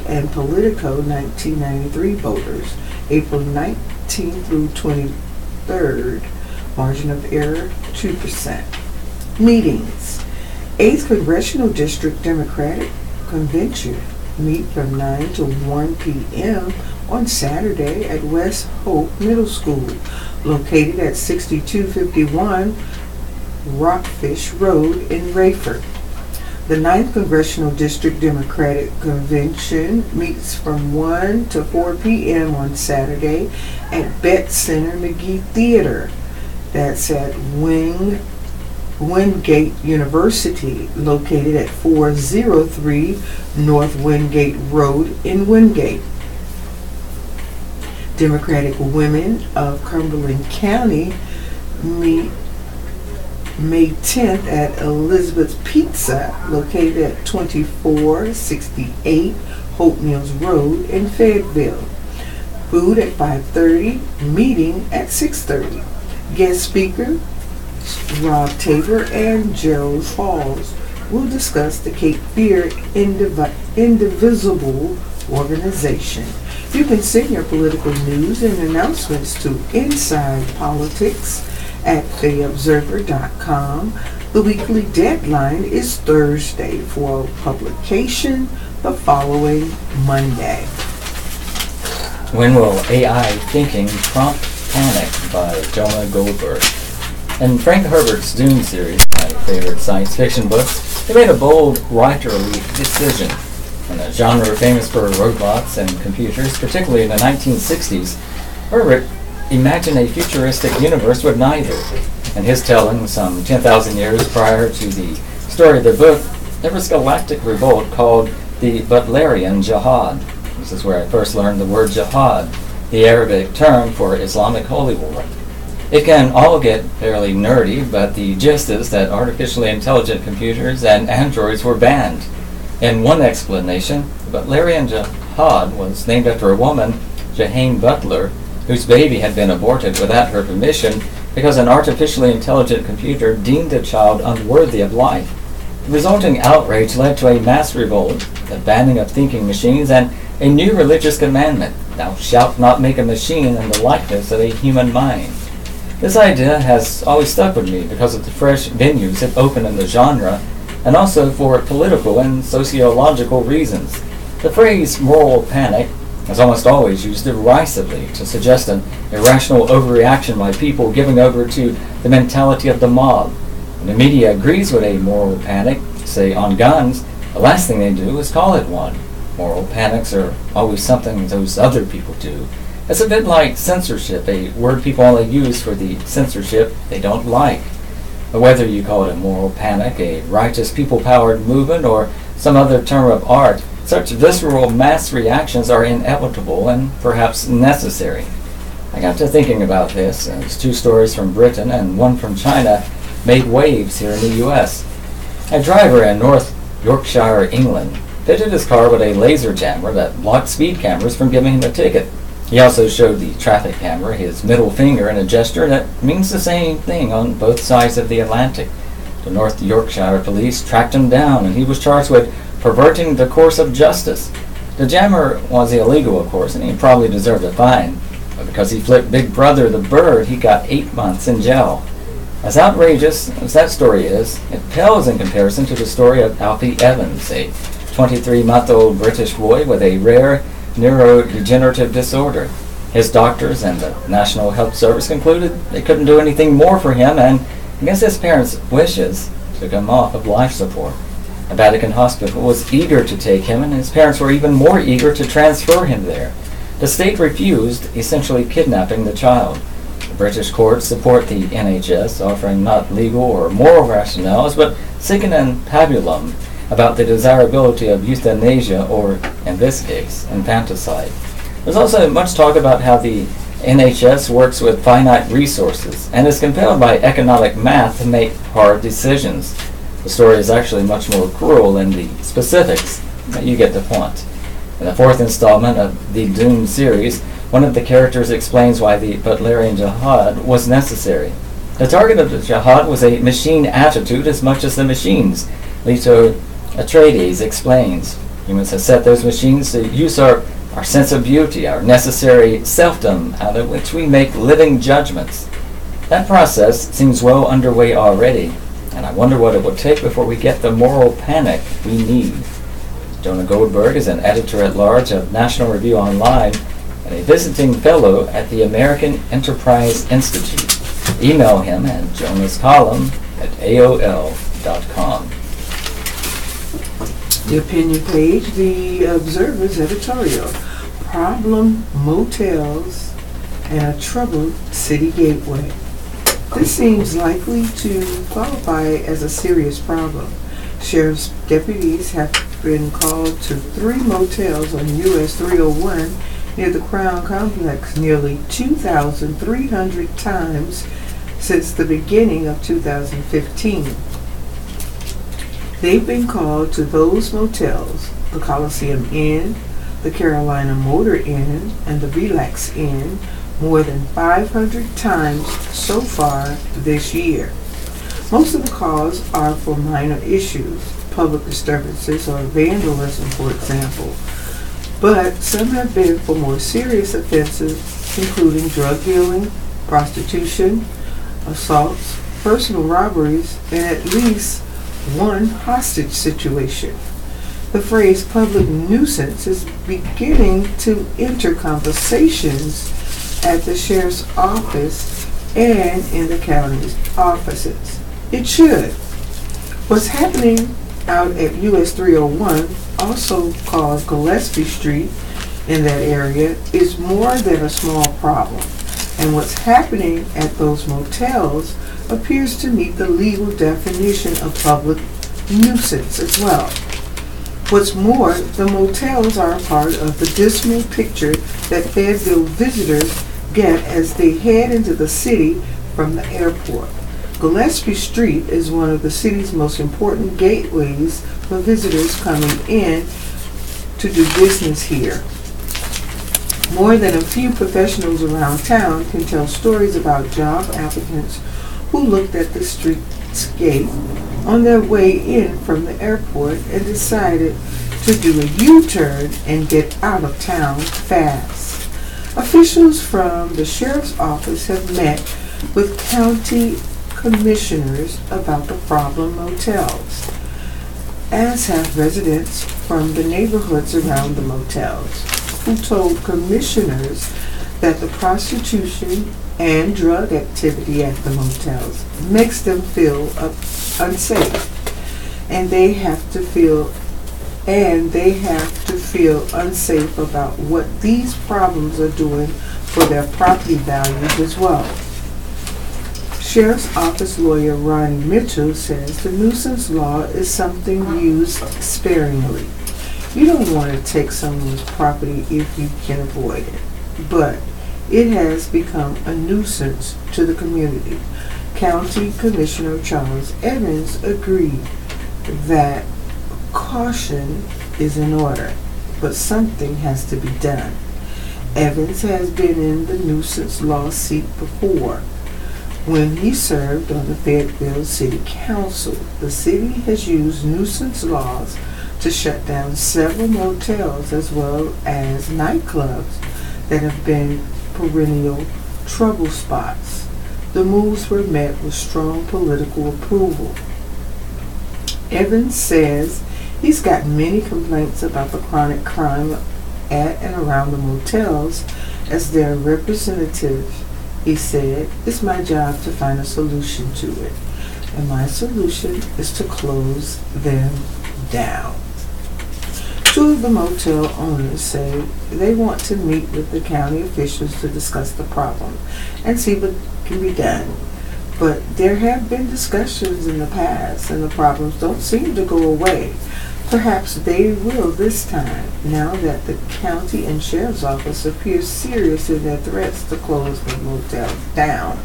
and Politico 1993 voters, April 19 through 23rd, margin of error 2%. Meetings. 8th Congressional District Democratic Convention meet from 9 to 1 p.m. on Saturday at West Hope Middle School, located at 6251 Rockfish Road in Rayford. The 9th Congressional District Democratic Convention meets from 1 to 4 p.m. on Saturday at Bett Center McGee Theater. That's at Wingate University, located at 403 North Wingate Road in Wingate. Democratic Women of Cumberland County meet May 10th at Elizabeth's Pizza, located at 2468 Hope Mills Road in Fayetteville. Food at 5:30, meeting at 6:30. Guest speaker Rob Tabor and Gerald Falls will discuss the Cape Fear Indivisible organization. You can send your political news and announcements to Inside Politics at FayObserver.com. The weekly deadline is Thursday for publication the following Monday. When Will AI Thinking Prompt Panic by Jonah Goldberg. In Frank Herbert's Dune series, my favorite science fiction books, he made a bold writerly decision. In a genre famous for robots and computers, particularly in the 1960s, Herbert imagined a futuristic universe with neither. In his telling, some 10,000 years prior to the story of the book, there was a galactic revolt called the Butlerian Jihad. This is where I first learned the word jihad, the Arabic term for Islamic holy war. It can all get fairly nerdy, but the gist is that artificially intelligent computers and androids were banned. In one explanation, the Butlerian Jihad was named after a woman, Jahane Butler, whose baby had been aborted without her permission because an artificially intelligent computer deemed the child unworthy of life. The resulting outrage led to a mass revolt, the banning of thinking machines, and a new religious commandment, "Thou shalt not make a machine in the likeness of a human mind." This idea has always stuck with me because of the fresh venues it opened in the genre, and also for political and sociological reasons. The phrase moral panic is almost always used derisively to suggest an irrational overreaction by people giving over to the mentality of the mob. When the media agrees with a moral panic, say on guns, the last thing they do is call it one. Moral panics are always something those other people do. It's a bit like censorship, a word people only use for the censorship they don't like. But whether you call it a moral panic, a righteous people-powered movement, or some other term of art, such visceral mass reactions are inevitable and perhaps necessary. I got to thinking about this as two stories from Britain and one from China made waves here in the U.S. A driver in North Yorkshire, England, fitted his car with a laser jammer that blocked speed cameras from giving him a ticket. He also showed the traffic camera his middle finger in a gesture that means the same thing on both sides of the Atlantic. The North Yorkshire police tracked him down, and he was charged with perverting the course of justice. The jammer was illegal, of course, and he probably deserved a fine. But because he flipped Big Brother the bird, he got 8 months in jail. As outrageous as that story is, it pales in comparison to the story of Alfie Evans, a 23-month-old British boy with a rare neurodegenerative disorder. His doctors and the National Health Service concluded they couldn't do anything more for him and, against his parents' wishes, took him off of life support. A Vatican hospital was eager to take him, and his parents were even more eager to transfer him there. The state refused, essentially kidnapping the child. The British courts support the NHS, offering not legal or moral rationales, but seeking an pabulum about the desirability of euthanasia, or, in this case, infanticide. There's also much talk about how the NHS works with finite resources and is compelled by economic math to make hard decisions. The story is actually much more cruel than the specifics, but you get the point. In the fourth installment of the Doom series, one of the characters explains why the Butlerian Jihad was necessary. The target of the Jihad was a machine attitude as much as the machines. Leto Atreides explains, humans have set those machines to use our sense of beauty, our necessary selfdom, out of which we make living judgments. That process seems well underway already, and I wonder what it will take before we get the moral panic we need. Jonah Goldberg is an editor-at-large of National Review Online and a visiting fellow at the American Enterprise Institute. Email him at jonascolumn@aol.com. The opinion page, the Observer's editorial, problem motels and a troubled city gateway. This seems likely to qualify as a serious problem. Sheriff's deputies have been called to 3 motels on US 301 near the Crown Complex nearly 2,300 times since the beginning of 2015. They've been called to those motels, the Coliseum Inn, the Carolina Motor Inn, and the Relax Inn, more than 500 times so far this year. Most of the calls are for minor issues, public disturbances or vandalism, for example. But some have been for more serious offenses, including drug dealing, prostitution, assaults, personal robberies, and at least one hostage situation. The phrase public nuisance is beginning to enter conversations at the sheriff's office and in the county's offices. It should. What's happening out at US 301, also called Gillespie Street in that area, is more than a small problem. And what's happening at those motels appears to meet the legal definition of public nuisance as well. What's more, the motels are a part of the dismal picture that Fayetteville visitors get as they head into the city from the airport. Gillespie Street is one of the city's most important gateways for visitors coming in to do business here. More than a few professionals around town can tell stories about job applicants who looked at the streetscape on their way in from the airport and decided to do a U-turn and get out of town fast. Officials from the sheriff's office have met with county commissioners about the problem motels, as have residents from the neighborhoods around the motels, who told commissioners that the prostitution and drug activity at the motels makes them feel unsafe, and they have to feel unsafe about what these problems are doing for their property values as well. Sheriff's Office lawyer Ronnie Mitchell says the nuisance law is something used sparingly. You don't want to take someone's property if you can avoid it, but it has become a nuisance to the community. County Commissioner Charles Evans agreed that caution is in order, but something has to be done. Evans has been in the nuisance law seat before. When he served on the Fayetteville City Council, the city has used nuisance laws to shut down several motels as well as nightclubs that have been perennial trouble spots. The moves were met with strong political approval. Evans says he's gotten many complaints about the chronic crime at and around the motels. As their representative, he said, it's my job to find a solution to it. And my solution is to close them down. Two of the motel owners say they want to meet with the county officials to discuss the problem and see what can be done. But there have been discussions in the past and the problems don't seem to go away. Perhaps they will this time, now that the county and sheriff's office appear serious in their threats to close the motel down.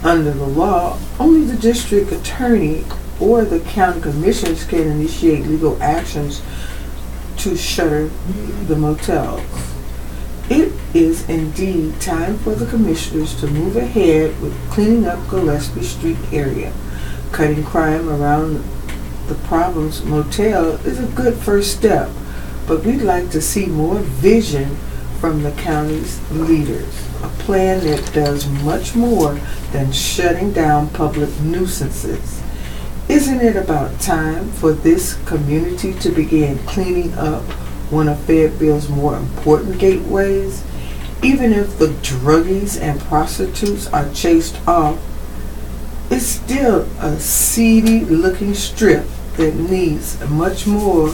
Under the law, only the district attorney or the county commissioners can initiate legal actions to shutter the motels. It is indeed time for the commissioners to move ahead with cleaning up Gillespie Street area. Cutting crime around the problem's motel is a good first step, but we'd like to see more vision from the county's leaders. A plan that does much more than shutting down public nuisances. Isn't it about time for this community to begin cleaning up one of Fayetteville's more important gateways? Even if the druggies and prostitutes are chased off, it's still a seedy looking strip that needs much more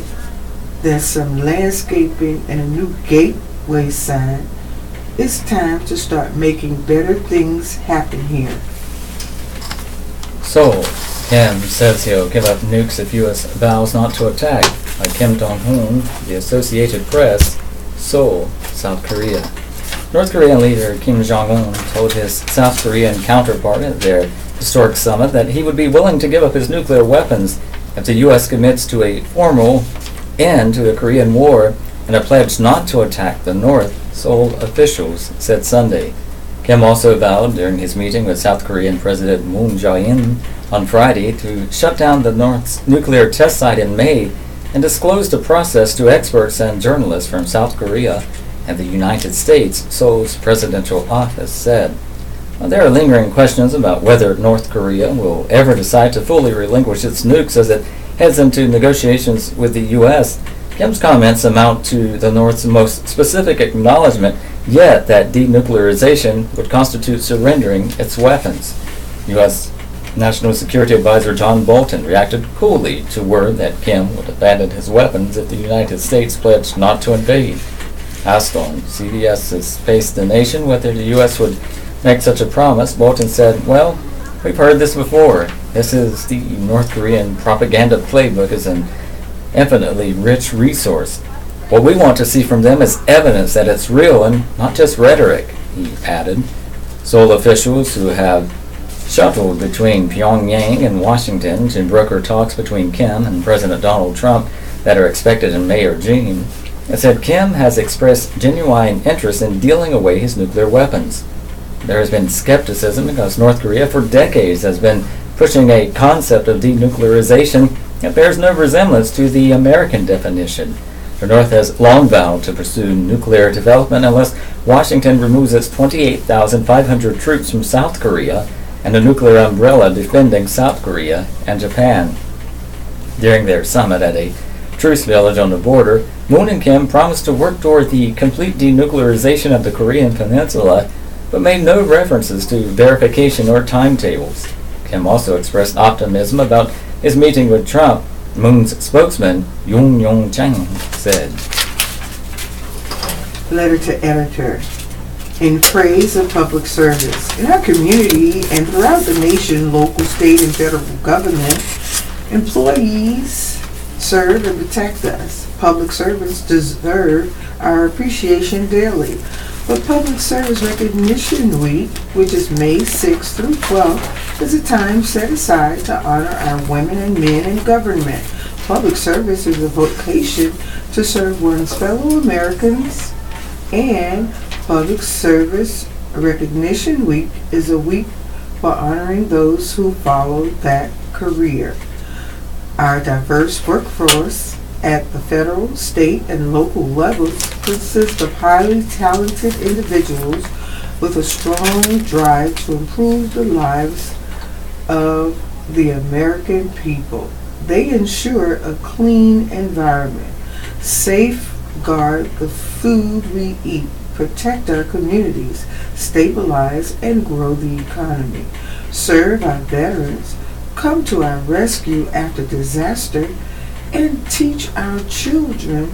than some landscaping and a new gateway sign. It's time to start making better things happen here. Seoul. Kim says he'll give up nukes if U.S. vows not to attack. By Kim Dong-hoon, the Associated Press, Seoul, South Korea. North Korean leader Kim Jong-un told his South Korean counterpart at their historic summit that he would be willing to give up his nuclear weapons if the U.S. commits to a formal end to the Korean War and a pledge not to attack the North, Seoul officials said Sunday. Kim also vowed during his meeting with South Korean President Moon Jae-in on Friday to shut down the North's nuclear test site in May and disclose the process to experts and journalists from South Korea and the United States, Seoul's presidential office said. There are lingering questions about whether North Korea will ever decide to fully relinquish its nukes as it heads into negotiations with the U.S. Kim's comments amount to the North's most specific acknowledgement yet that denuclearization would constitute surrendering its weapons. U.S. National Security Advisor John Bolton reacted coolly to word that Kim would abandon his weapons if the United States pledged not to invade. Asked on CBS's Face the Nation whether the U.S. would make such a promise, Bolton said, "Well, we've heard this before. This is the North Korean propaganda playbook is an infinitely rich resource. What we want to see from them is evidence that it's real and not just rhetoric," he added. Seoul officials who have shuttled between Pyongyang and Washington to broker talks between Kim and President Donald Trump that are expected in May or June, said Kim has expressed genuine interest in dealing away his nuclear weapons. There has been skepticism because North Korea for decades has been pushing a concept of denuclearization that bears no resemblance to the American definition. The North has long vowed to pursue nuclear development unless Washington removes its 28,500 troops from South Korea and a nuclear umbrella defending South Korea and Japan. During their summit at a truce village on the border, Moon and Kim promised to work toward the complete denuclearization of the Korean peninsula, but made no references to verification or timetables. Kim also expressed optimism about his meeting with Trump. Moon's spokesman, Yoon Yong-chang, said. Letter to editor. In praise of public service. In our community and throughout the nation, local, state, and federal government, employees serve and protect us. Public servants deserve our appreciation daily. But Public Service Recognition Week, which is May 6th through 12th, is a time set aside to honor our women and men in government. Public service is a vocation to serve one's fellow Americans, and Public Service Recognition Week is a week for honoring those who follow that career. Our diverse workforce at the federal, state, and local levels consists of highly talented individuals with a strong drive to improve the lives of the American people. They ensure a clean environment, safeguard the food we eat, protect our communities, stabilize and grow the economy, serve our veterans, come to our rescue after disaster, and teach our children,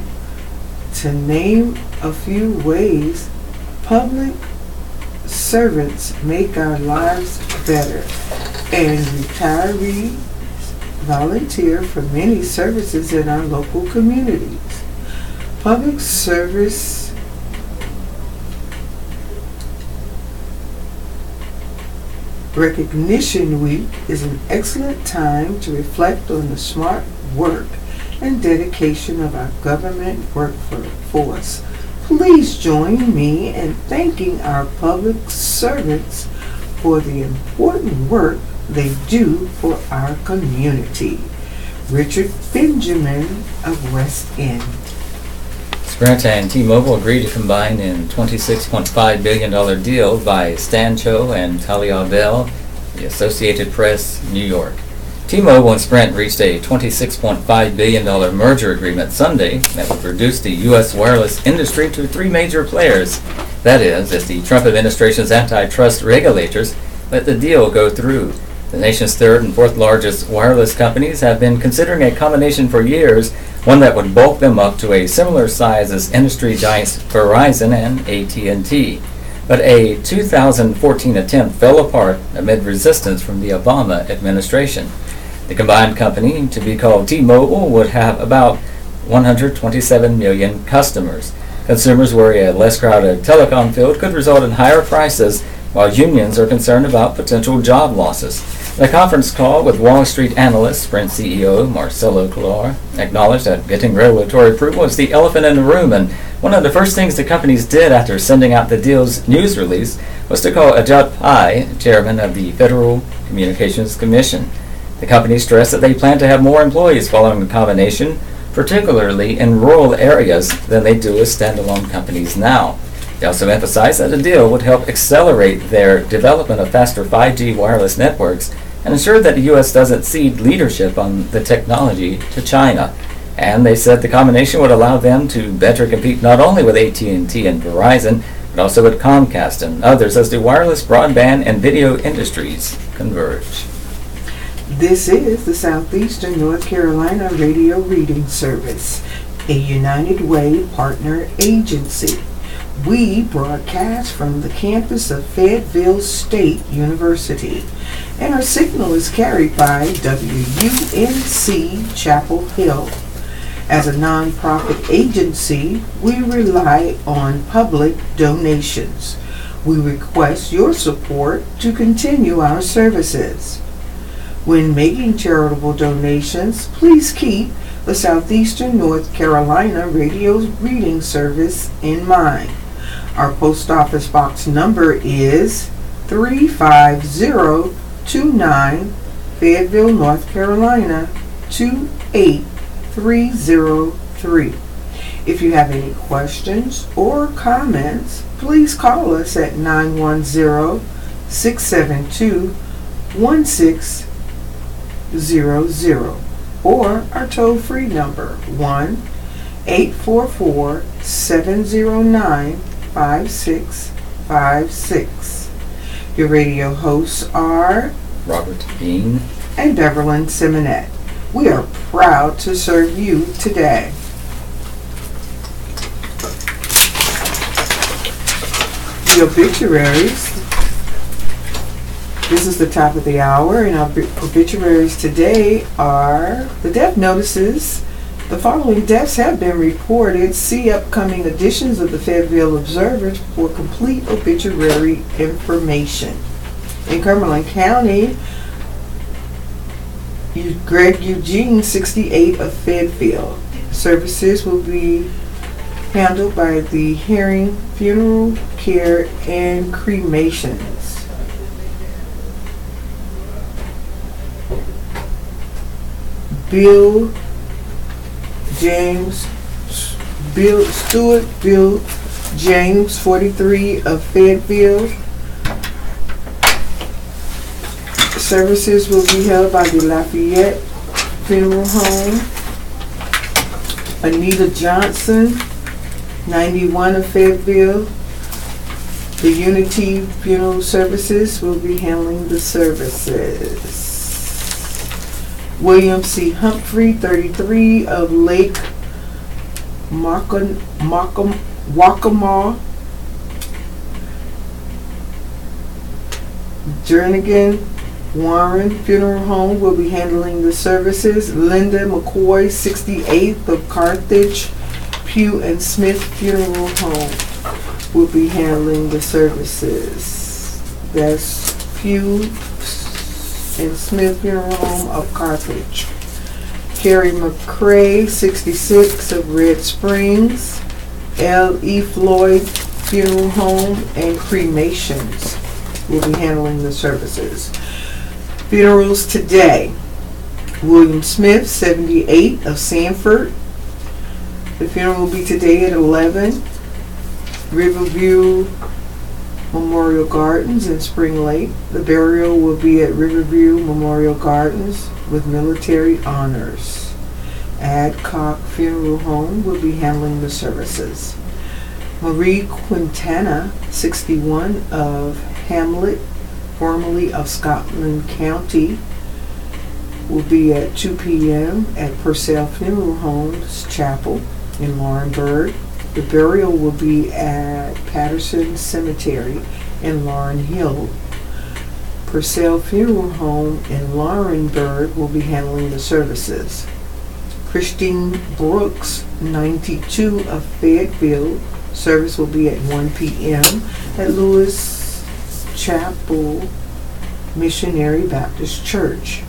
to name a few ways public servants make our lives better. And retirees volunteer for many services in our local communities. Public Service Recognition Week is an excellent time to reflect on the smart work and dedication of our government workforce. Please join me in thanking our public servants for the important work they do for our community. Richard Benjamin of West End. Sprint and T-Mobile agreed to combine in $26.5 billion deal by Stancho and Talia Bell, the Associated Press, New York. T-Mobile and Sprint reached a $26.5 billion merger agreement Sunday that would reduce the U.S. wireless industry to three major players. That is, as the Trump administration's antitrust regulators let the deal go through. The nation's third and fourth largest wireless companies have been considering a combination for years, one that would bulk them up to a similar size as industry giants Verizon and AT&T. But a 2014 attempt fell apart amid resistance from the Obama administration. The combined company, to be called T-Mobile, would have about 127 million customers. Consumers worry a less crowded telecom field could result in higher prices, while unions are concerned about potential job losses. In a conference call with Wall Street analyst, Sprint CEO Marcelo Claure acknowledged that getting regulatory approval is the elephant in the room, and one of the first things the companies did after sending out the deal's news release was to call Ajit Pai, chairman of the Federal Communications Commission. The company stressed that they plan to have more employees following the combination, particularly in rural areas, than they do as standalone companies now. They also emphasized that the deal would help accelerate their development of faster 5G wireless networks and ensure that the U.S. doesn't cede leadership on the technology to China. And they said the combination would allow them to better compete not only with AT&T and Verizon, but also with Comcast and others as the wireless, broadband, and video industries converge. This is the Southeastern North Carolina Radio Reading Service, a United Way partner agency. We broadcast from the campus of Fayetteville State University, and our signal is carried by WUNC Chapel Hill. As a nonprofit agency, we rely on public donations. We request your support to continue our services. When making charitable donations, please keep the Southeastern North Carolina Radio Reading Service in mind. Our post office box number is 35029, Fayetteville, North Carolina 28303. If you have any questions or comments, please call us at 910-672-1600 or our toll-free number 1-844-709-5656. Your radio hosts are Robert Bean and Beverlyn Simonette. We are proud to serve you today. The obituaries. This is the top of the hour, and our obituaries today are the death notices. The following deaths have been reported. See upcoming editions of the Fayetteville Observer for complete obituary information. In Cumberland County, Greg Eugene, 68 of Fayetteville. Services will be handled by the Herring Funeral Care and Cremations. Bill James Stewart Bill James, 43, of Fayetteville. Services will be held by the Lafayette Funeral Home. Anita Johnson, 91, of Fayetteville. The Unity Funeral Services will be handling the services. William C. Humphrey, 33, of Lake Waccamaw. Jernigan Warren Funeral Home will be handling the services. Linda McCoy, 68th, of Carthage Pugh and Smith Funeral Home will be handling the services. That's Pugh and Smith Funeral Home of Carthage. Carrie McCrae, 66, of Red Springs. L.E. Floyd Funeral Home and Cremations will be handling the services. Funerals today. William Smith, 78, of Sanford. The funeral will be today at 11. Riverview Memorial Gardens in Spring Lake. The burial will be at Riverview Memorial Gardens with military honors. Adcock Funeral Home will be handling the services. Marie Quintana, 61, of Hamlet, formerly of Scotland County, will be at 2 p.m. at Purcell Funeral Home's Chapel in Laurinburg. The burial will be at Patterson Cemetery in Lauren Hill. Purcell Funeral Home in Laurinburg will be handling the services. Christine Brooks, 92, of Fayetteville. Service will be at 1 p.m. at Lewis Chapel Missionary Baptist Church.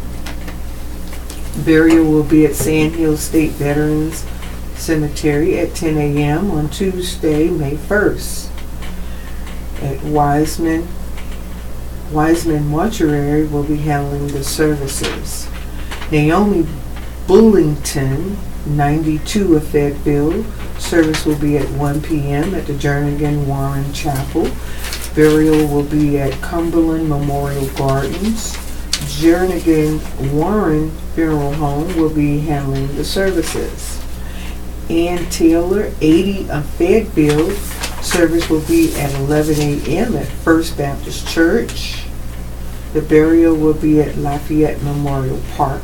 Burial will be at Sand Hill State Veterans Cemetery at 10 a.m. on Tuesday, May 1st. At Wiseman Mortuary will be handling the services. Naomi Bullington, 92, of Fayetteville. Service will be at 1 p.m. at the Jernigan Warren Chapel. Burial will be at Cumberland Memorial Gardens. Jernigan Warren Funeral Home will be handling the services. Ann Taylor, 80, of Fayetteville. Service will be at 11 a.m. at First Baptist Church. The burial will be at Lafayette Memorial Park.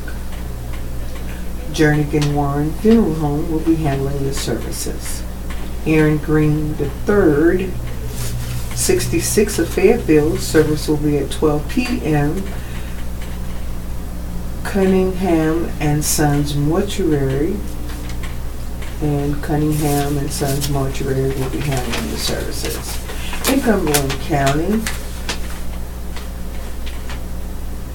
Jernigan Warren Funeral Home will be handling the services. Aaron Green III, 66, of Fayetteville. Service will be at 12 p.m. Cunningham and Sons Mortuary. And Cunningham and Sons Mortuary will be handling the services. In Cumberland County,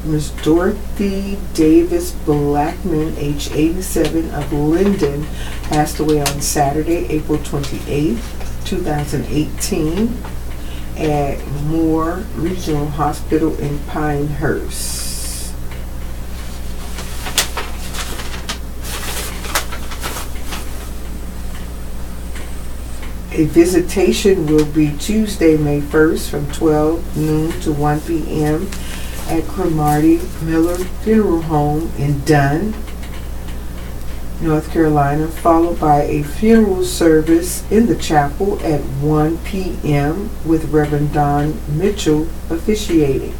Ms. Dorothy Davis Blackman, age 87, of Linden, passed away on Saturday, April 28, 2018, at Moore Regional Hospital in Pinehurst. A visitation will be Tuesday, May 1st from 12 noon to 1 p.m. at Cromartie Miller Funeral Home in Dunn, North Carolina, followed by a funeral service in the chapel at 1 p.m. with Reverend Don Mitchell officiating.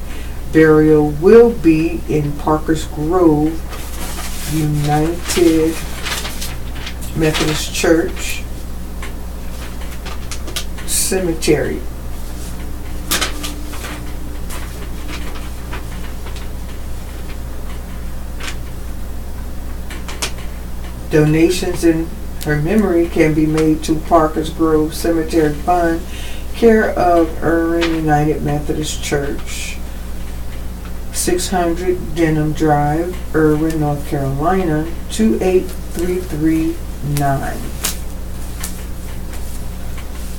Burial will be in Parker's Grove United Methodist Church Cemetery. Donations in her memory can be made to Parker's Grove Cemetery Fund, care of Irwin United Methodist Church, 600 Denham Drive, Irwin, North Carolina, 28339.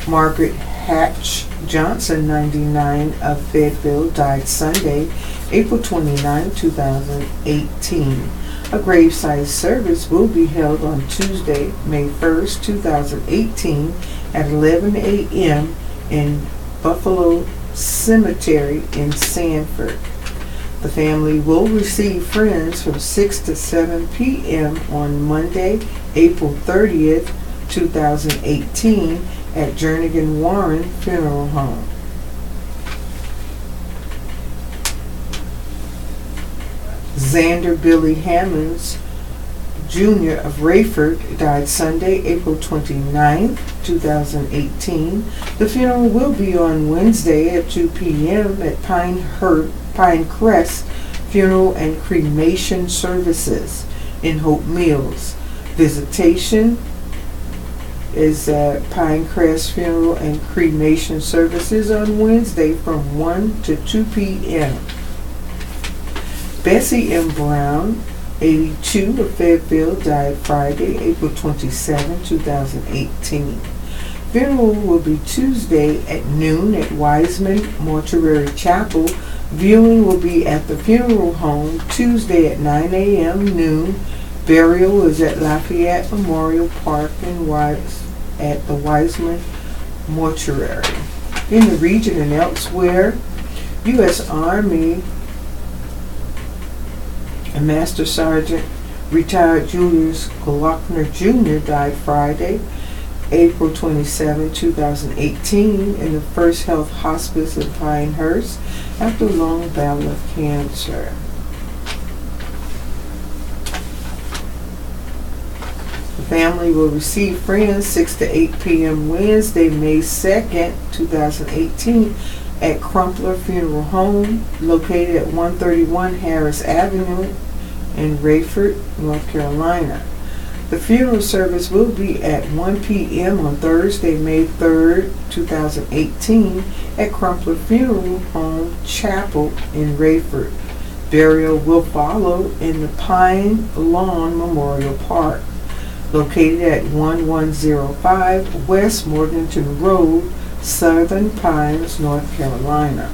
Margaret Hatch Johnson, 99, of Fayetteville, died Sunday, April 29, 2018. A graveside service will be held on Tuesday, May 1st, 2018 at 11 a.m. in Buffalo Cemetery in Sanford. The family will receive friends from 6 to 7 p.m. on Monday, April 30th, 2018 at Jernigan Warren Funeral Home. Xander Billy Hammonds Jr. of Rayford died Sunday, April 29th, 2018. The funeral will be on Wednesday at 2 p.m. at Pinecrest Funeral and Cremation Services in Hope Mills. Visitation is at Pinecrest Funeral and Cremation Services on Wednesday from 1 to 2 p.m. Bessie M. Brown, 82, of Fayetteville, died Friday, April 27, 2018. Funeral will be Tuesday at noon at Wiseman Mortuary Chapel. Viewing will be at the funeral home Tuesday at 9 a.m. noon. Burial is at Lafayette Memorial Park at the Wiseman Mortuary. In the region and elsewhere, U.S. Army and Master Sergeant retired Julius Glockner Jr. died Friday, April 27, 2018 in the First Health Hospice in Pinehurst after a long battle of cancer. The family will receive friends 6 to 8 p.m. Wednesday, May 2nd, 2018 at Crumpler Funeral Home located at 131 Harris Avenue in Rayford, North Carolina. The funeral service will be at 1 p.m. on Thursday, May 3rd, 2018 at Crumpler Funeral Home Chapel in Rayford. Burial will follow in the Pine Lawn Memorial Park, located at 1105 West Morganton Road, Southern Pines, North Carolina.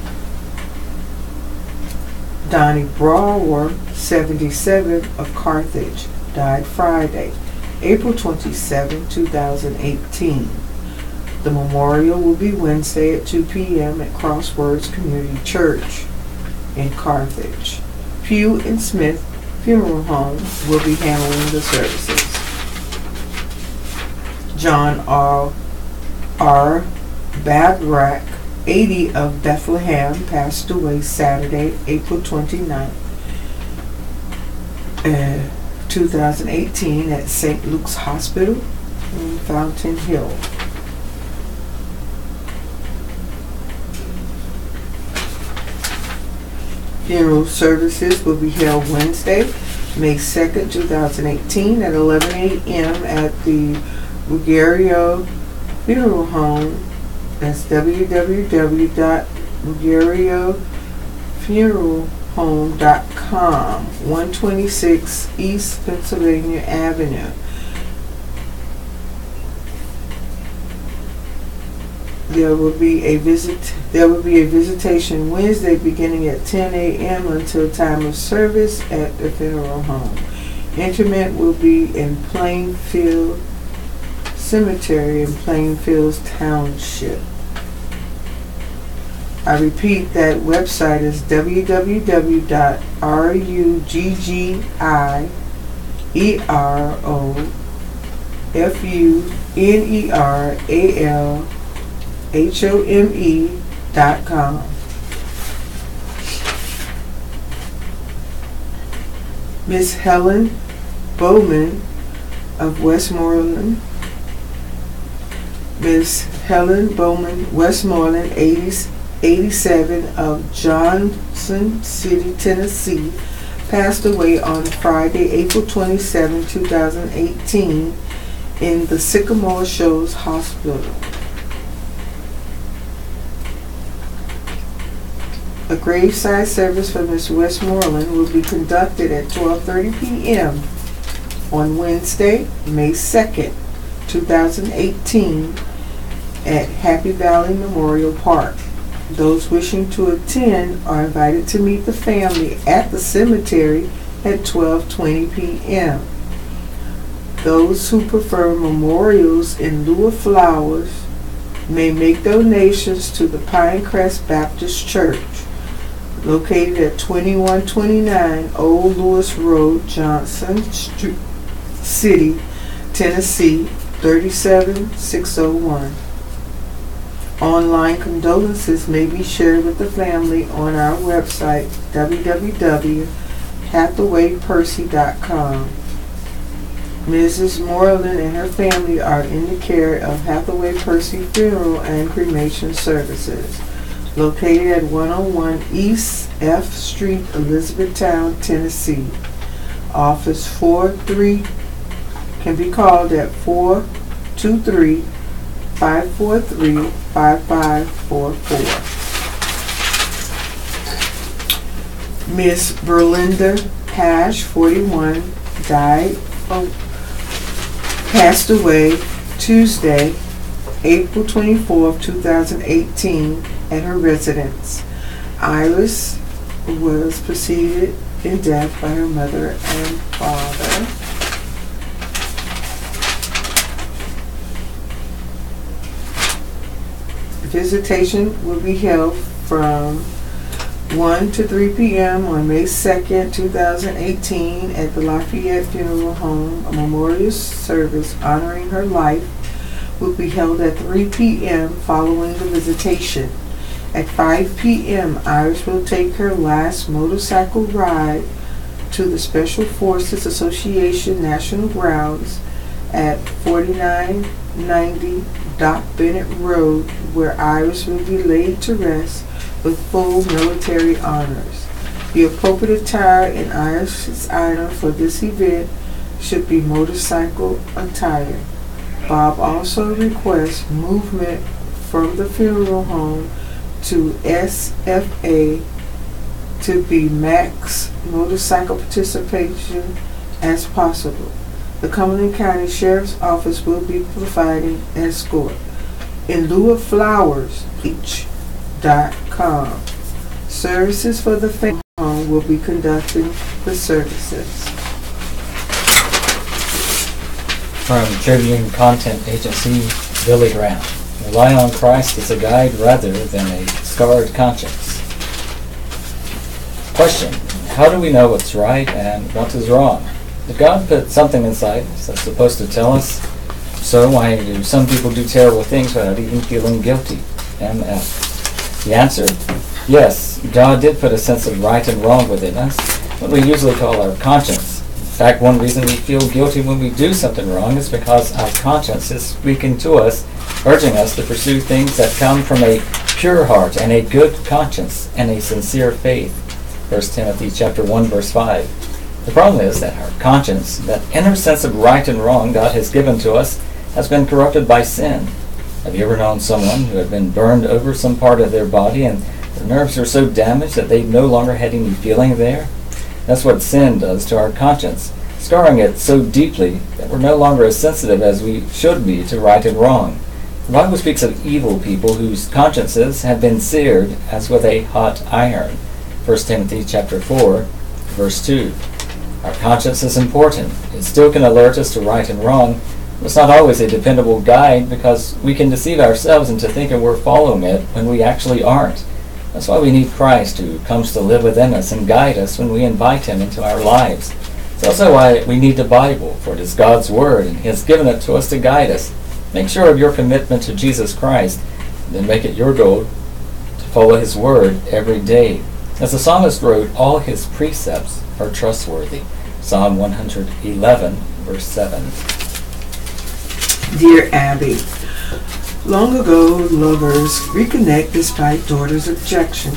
Donnie Brower, 77, of Carthage, died Friday, April 27, 2018. The memorial will be Wednesday at 2 p.m. at Crosswords Community Church in Carthage. Pugh and Smith Funeral Home will be handling the services. John R. Babrak, 80, of Bethlehem, passed away Saturday, April 29, 2018 at St. Luke's Hospital in Fountain Hill. Funeral services will be held Wednesday, May 2nd, 2018 at 11 a.m. at the Ruggiero Funeral Home. That's www.ruggierofuneralhome.com, 126 East Pennsylvania Avenue. There will be a visitation Wednesday beginning at 10 a.m. until time of service at the funeral home. Interment will be in Plainfield Cemetery in Plainfield Township. I repeat, that website is www.ruggierofuneralhome.com. Miss Helen Bowman of Westmoreland. Miss Helen Bowman Westmoreland, 87, of Johnson City, Tennessee, passed away on Friday, April 27, 2018 in the Sycamore Shoals Hospital. A graveside service for Miss Westmoreland will be conducted at 12:30 p.m. on Wednesday, May 2nd, 2018 at Happy Valley Memorial Park. Those wishing to attend are invited to meet the family at the cemetery at 12:20 p.m. Those who prefer memorials in lieu of flowers may make donations to the Pinecrest Baptist Church, located at 2129 Old Lewis Road, Johnson City, Tennessee, 37601. Online condolences may be shared with the family on our website, www.hathawaypercy.com. Mrs. Moreland and her family are in the care of Hathaway Percy Funeral and Cremation Services, located at 101 East F Street, Elizabethtown, Tennessee. Office 43 can be called at 423-543-5544. Miss Berlinda Pash, 41, passed away Tuesday, April 24, 2018, at her residence. Iris was preceded in death by her mother and father. Visitation will be held from 1 to 3 p.m. on May 2nd, 2018 at the Lafayette Funeral Home. A memorial service honoring her life will be held at 3 p.m. following the visitation. At 5 p.m., Iris will take her last motorcycle ride to the Special Forces Association National Grounds at 4990 Doc Bennett Road, where Iris will be laid to rest with full military honors. The appropriate attire in Iris's honor for this event should be motorcycle attire. Bob also requests movement from the funeral home to SFA to be max motorcycle participation as possible. The Cumberland County Sheriff's Office will be providing escort. In lieu of flowers, beach.com. Services for the family home will be conducting the services. From Tribune Content Agency, Billy Graham. Rely on Christ as a guide rather than a scarred conscience. Question: how do we know what's right and what is wrong? If God put something inside us that's supposed to tell us, so why do some people do terrible things without even feeling guilty? MF. The answer: yes, God did put a sense of right and wrong within us, what we usually call our conscience. In fact, one reason we feel guilty when we do something wrong is because our conscience is speaking to us, urging us to pursue things that come from a pure heart and a good conscience and a sincere faith. 1 Timothy chapter 1, verse 5. The problem is that our conscience, that inner sense of right and wrong God has given to us, has been corrupted by sin. Have you ever known someone who had been burned over some part of their body and their nerves are so damaged that they no longer had any feeling there? That's what sin does to our conscience, scarring it so deeply that we're no longer as sensitive as we should be to right and wrong. The Bible speaks of evil people whose consciences have been seared as with a hot iron. 1 Timothy chapter 4, verse 2. Our conscience is important. It still can alert us to right and wrong. It's not always a dependable guide because we can deceive ourselves into thinking we're following it when we actually aren't. That's why we need Christ, who comes to live within us and guide us when we invite Him into our lives. It's also why we need the Bible, for it is God's Word, and He has given it to us to guide us. Make sure of your commitment to Jesus Christ, and then make it your goal to follow His Word every day. As the psalmist wrote, all His precepts are trustworthy. Psalm 111, verse 7. Dear Abby, long ago, lovers reconnect despite daughter's objection.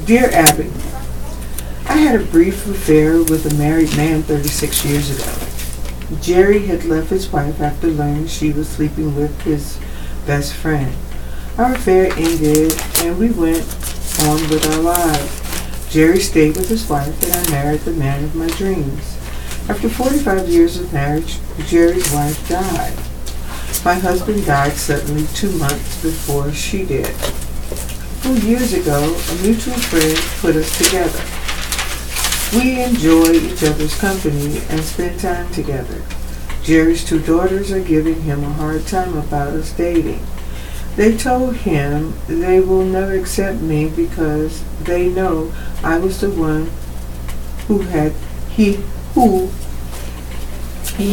Dear Abby, I had a brief affair with a married man 36 years ago. Jerry had left his wife after learning she was sleeping with his best friend. Our affair ended and we went on with our lives. Jerry stayed with his wife and I married the man of my dreams. After 45 years of marriage, Jerry's wife died. My husband died suddenly 2 months before she did. 2 years ago, a mutual friend put us together. We enjoy each other's company and spend time together. Jerry's two daughters are giving him a hard time about us dating. They told him they will never accept me because they know I was the one who he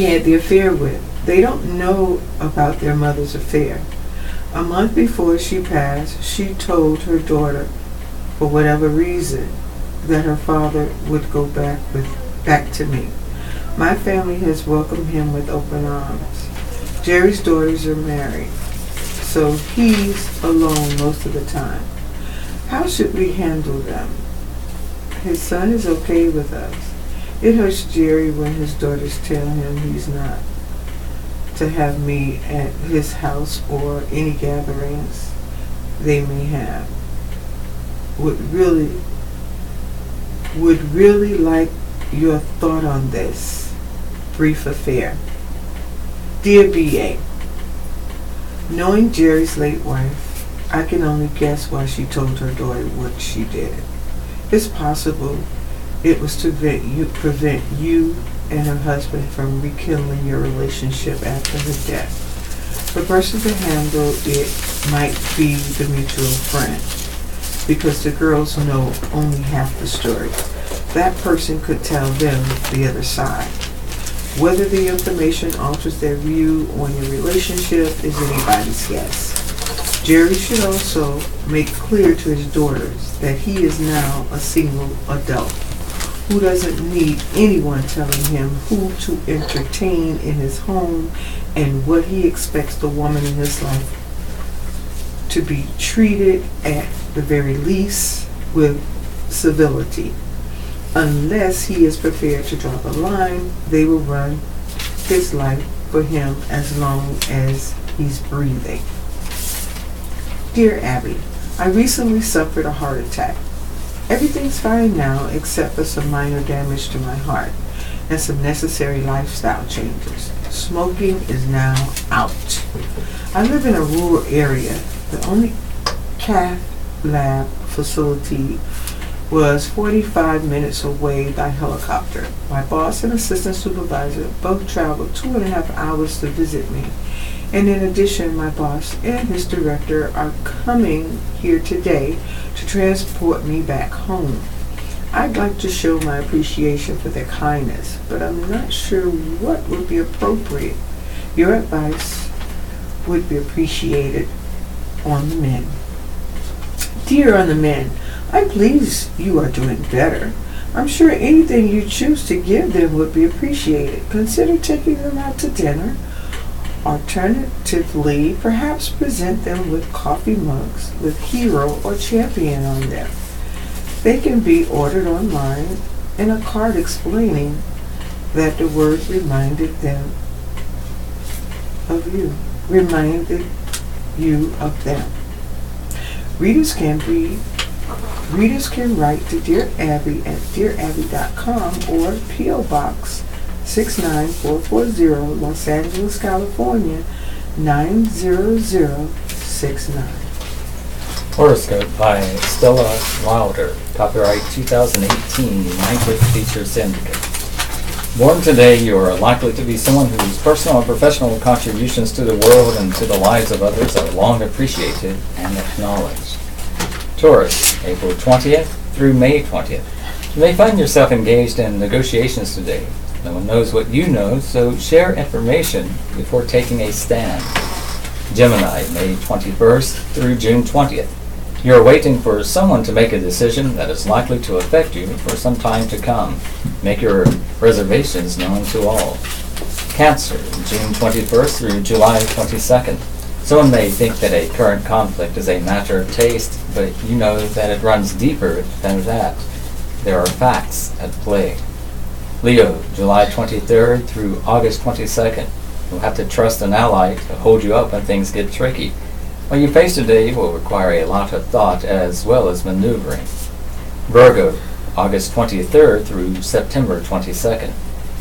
had the affair with. They don't know about their mother's affair. A month before she passed, she told her daughter, for whatever reason, that her father would go back to me. My family has welcomed him with open arms. Jerry's daughters are married, so he's alone most of the time. How should we handle them? His son is okay with us. It hurts Jerry when his daughters tell him he's not to have me at his house or any gatherings they may have. Would really like your thought on this brief affair. Dear B.A., knowing Jerry's late wife, I can only guess why she told her daughter what she did. It's possible it was to prevent you and her husband from rekindling your relationship after her death. The person to handle it might be the mutual friend, because the girls know only half the story. That person could tell them the other side. Whether the information alters their view on your relationship is anybody's guess. Jerry should also make clear to his daughters that he is now a single adult who doesn't need anyone telling him who to entertain in his home and what he expects the woman in his life to be treated, at the very least, with civility. Unless he is prepared to draw the line, they will run his life for him as long as he's breathing. Dear Abby, I recently suffered a heart attack. Everything's fine now except for some minor damage to my heart and some necessary lifestyle changes. Smoking is now out. I live in a rural area. The only cath lab facility was 45 minutes away by helicopter. My boss and assistant supervisor both traveled 2.5 hours to visit me. And in addition, my boss and his director are coming here today to transport me back home. I'd like to show my appreciation for their kindness, but I'm not sure what would be appropriate. Your advice would be appreciated on the men. Dear on the men, I'm pleased you are doing better. I'm sure anything you choose to give them would be appreciated. Consider taking them out to dinner. Alternatively, perhaps present them with coffee mugs with Hero or Champion on them. They can be ordered online, and a card explaining that the word reminded them of you. Reminded you of them. Readers can write to Dear Abby at dearabby.com or P.O. Box 69440, Los Angeles, California 90069. Horoscope by Stella Wilder. Copyright 2018, United Feature Syndicate. Born today, you are likely to be someone whose personal and professional contributions to the world and to the lives of others are long appreciated and acknowledged. Taurus, April 20th through May 20th. You may find yourself engaged in negotiations today. No one knows what you know, so share information before taking a stand. Gemini, May 21st through June 20th. You are waiting for someone to make a decision that is likely to affect you for some time to come. Make your reservations known to all. Cancer, June 21st through July 22nd. Someone may think that a current conflict is a matter of taste, but you know that it runs deeper than that. There are facts at play. Leo, July 23rd through August 22nd. You'll have to trust an ally to hold you up when things get tricky. What you face today will require a lot of thought as well as maneuvering. Virgo, August 23rd through September 22nd.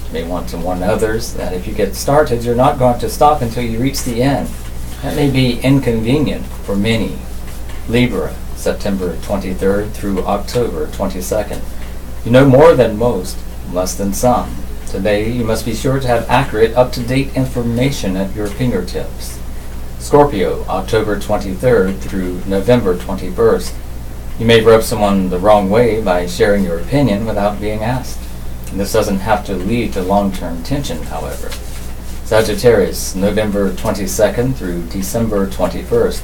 You may want to warn others that if you get started, you're not going to stop until you reach the end. That may be inconvenient for many. Libra, September 23rd through October 22nd. You know more than most, less than some. Today, you must be sure to have accurate, up-to-date information at your fingertips. Scorpio, October 23rd through November 21st. You may rub someone the wrong way by sharing your opinion without being asked. And this doesn't have to lead to long-term tension, however. Sagittarius, November 22nd through December 21st.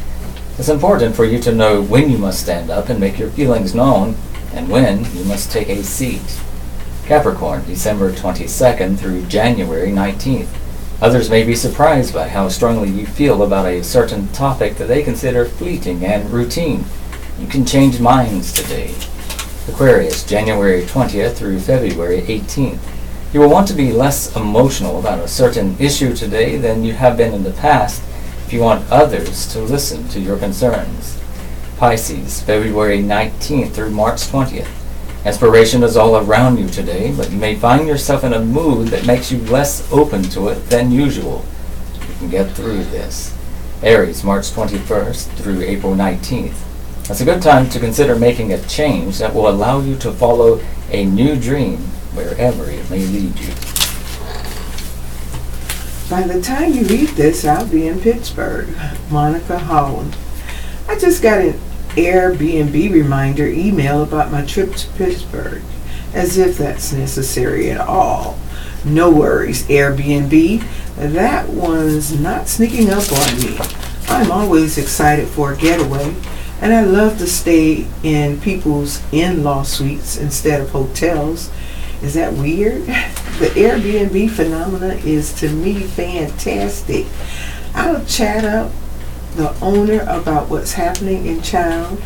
It's important for you to know when you must stand up and make your feelings known, and when you must take a seat. Capricorn, December 22nd through January 19th. Others may be surprised by how strongly you feel about a certain topic that they consider fleeting and routine. You can change minds today. Aquarius, January 20th through February 18th. You will want to be less emotional about a certain issue today than you have been in the past if you want others to listen to your concerns. Pisces, February 19th through March 20th. Inspiration is all around you today, but you may find yourself in a mood that makes you less open to it than usual. You can get through this. Aries, March 21st through April 19th. It's a good time to consider making a change that will allow you to follow a new dream wherever it may lead you. By the time you read this, I'll be in Pittsburgh. Monica Holland. I just got an Airbnb reminder email about my trip to Pittsburgh, as if that's necessary at all. No worries, Airbnb. That one's not sneaking up on me. I'm always excited for a getaway, and I love to stay in people's in-law suites instead of hotels. Is that weird? The Airbnb phenomena is, to me, fantastic. I'll chat up the owner about what's happening in town,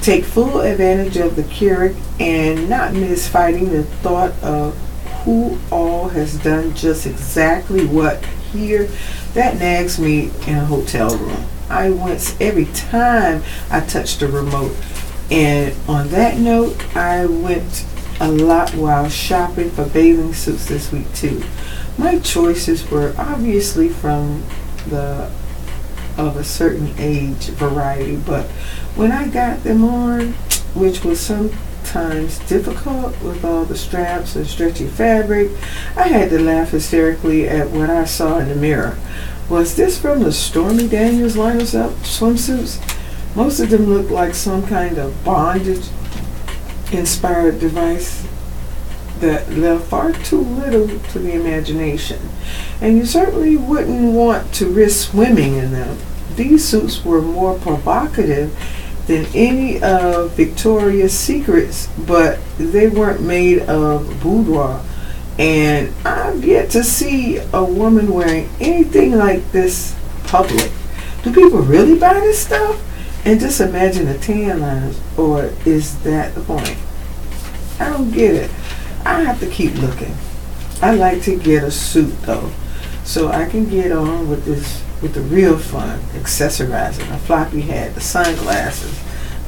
take full advantage of the Keurig, and not miss fighting the thought of who all has done just exactly what here. That nags me in a hotel room. I wince every time I touch the remote. And on that note, I went a lot while shopping for bathing suits this week too. My choices were obviously from the of a certain age variety, but when I got them on, which was sometimes difficult with all the straps and stretchy fabric, I had to laugh hysterically at what I saw in the mirror. Was this from the Stormy Daniels line of swimsuits? Most of them looked like some kind of bondage-inspired device that left far too little to the imagination, and you certainly wouldn't want to risk swimming in them. These suits were more provocative than any of Victoria's Secret's, but they weren't made of boudoir, and I've yet to see a woman wearing anything like this public. Do people really buy this stuff and just imagine the tan lines, or is that the point? I don't get it. I have to keep looking. I like to get a suit though, so I can get on with the real fun, accessorizing, a floppy hat, the sunglasses,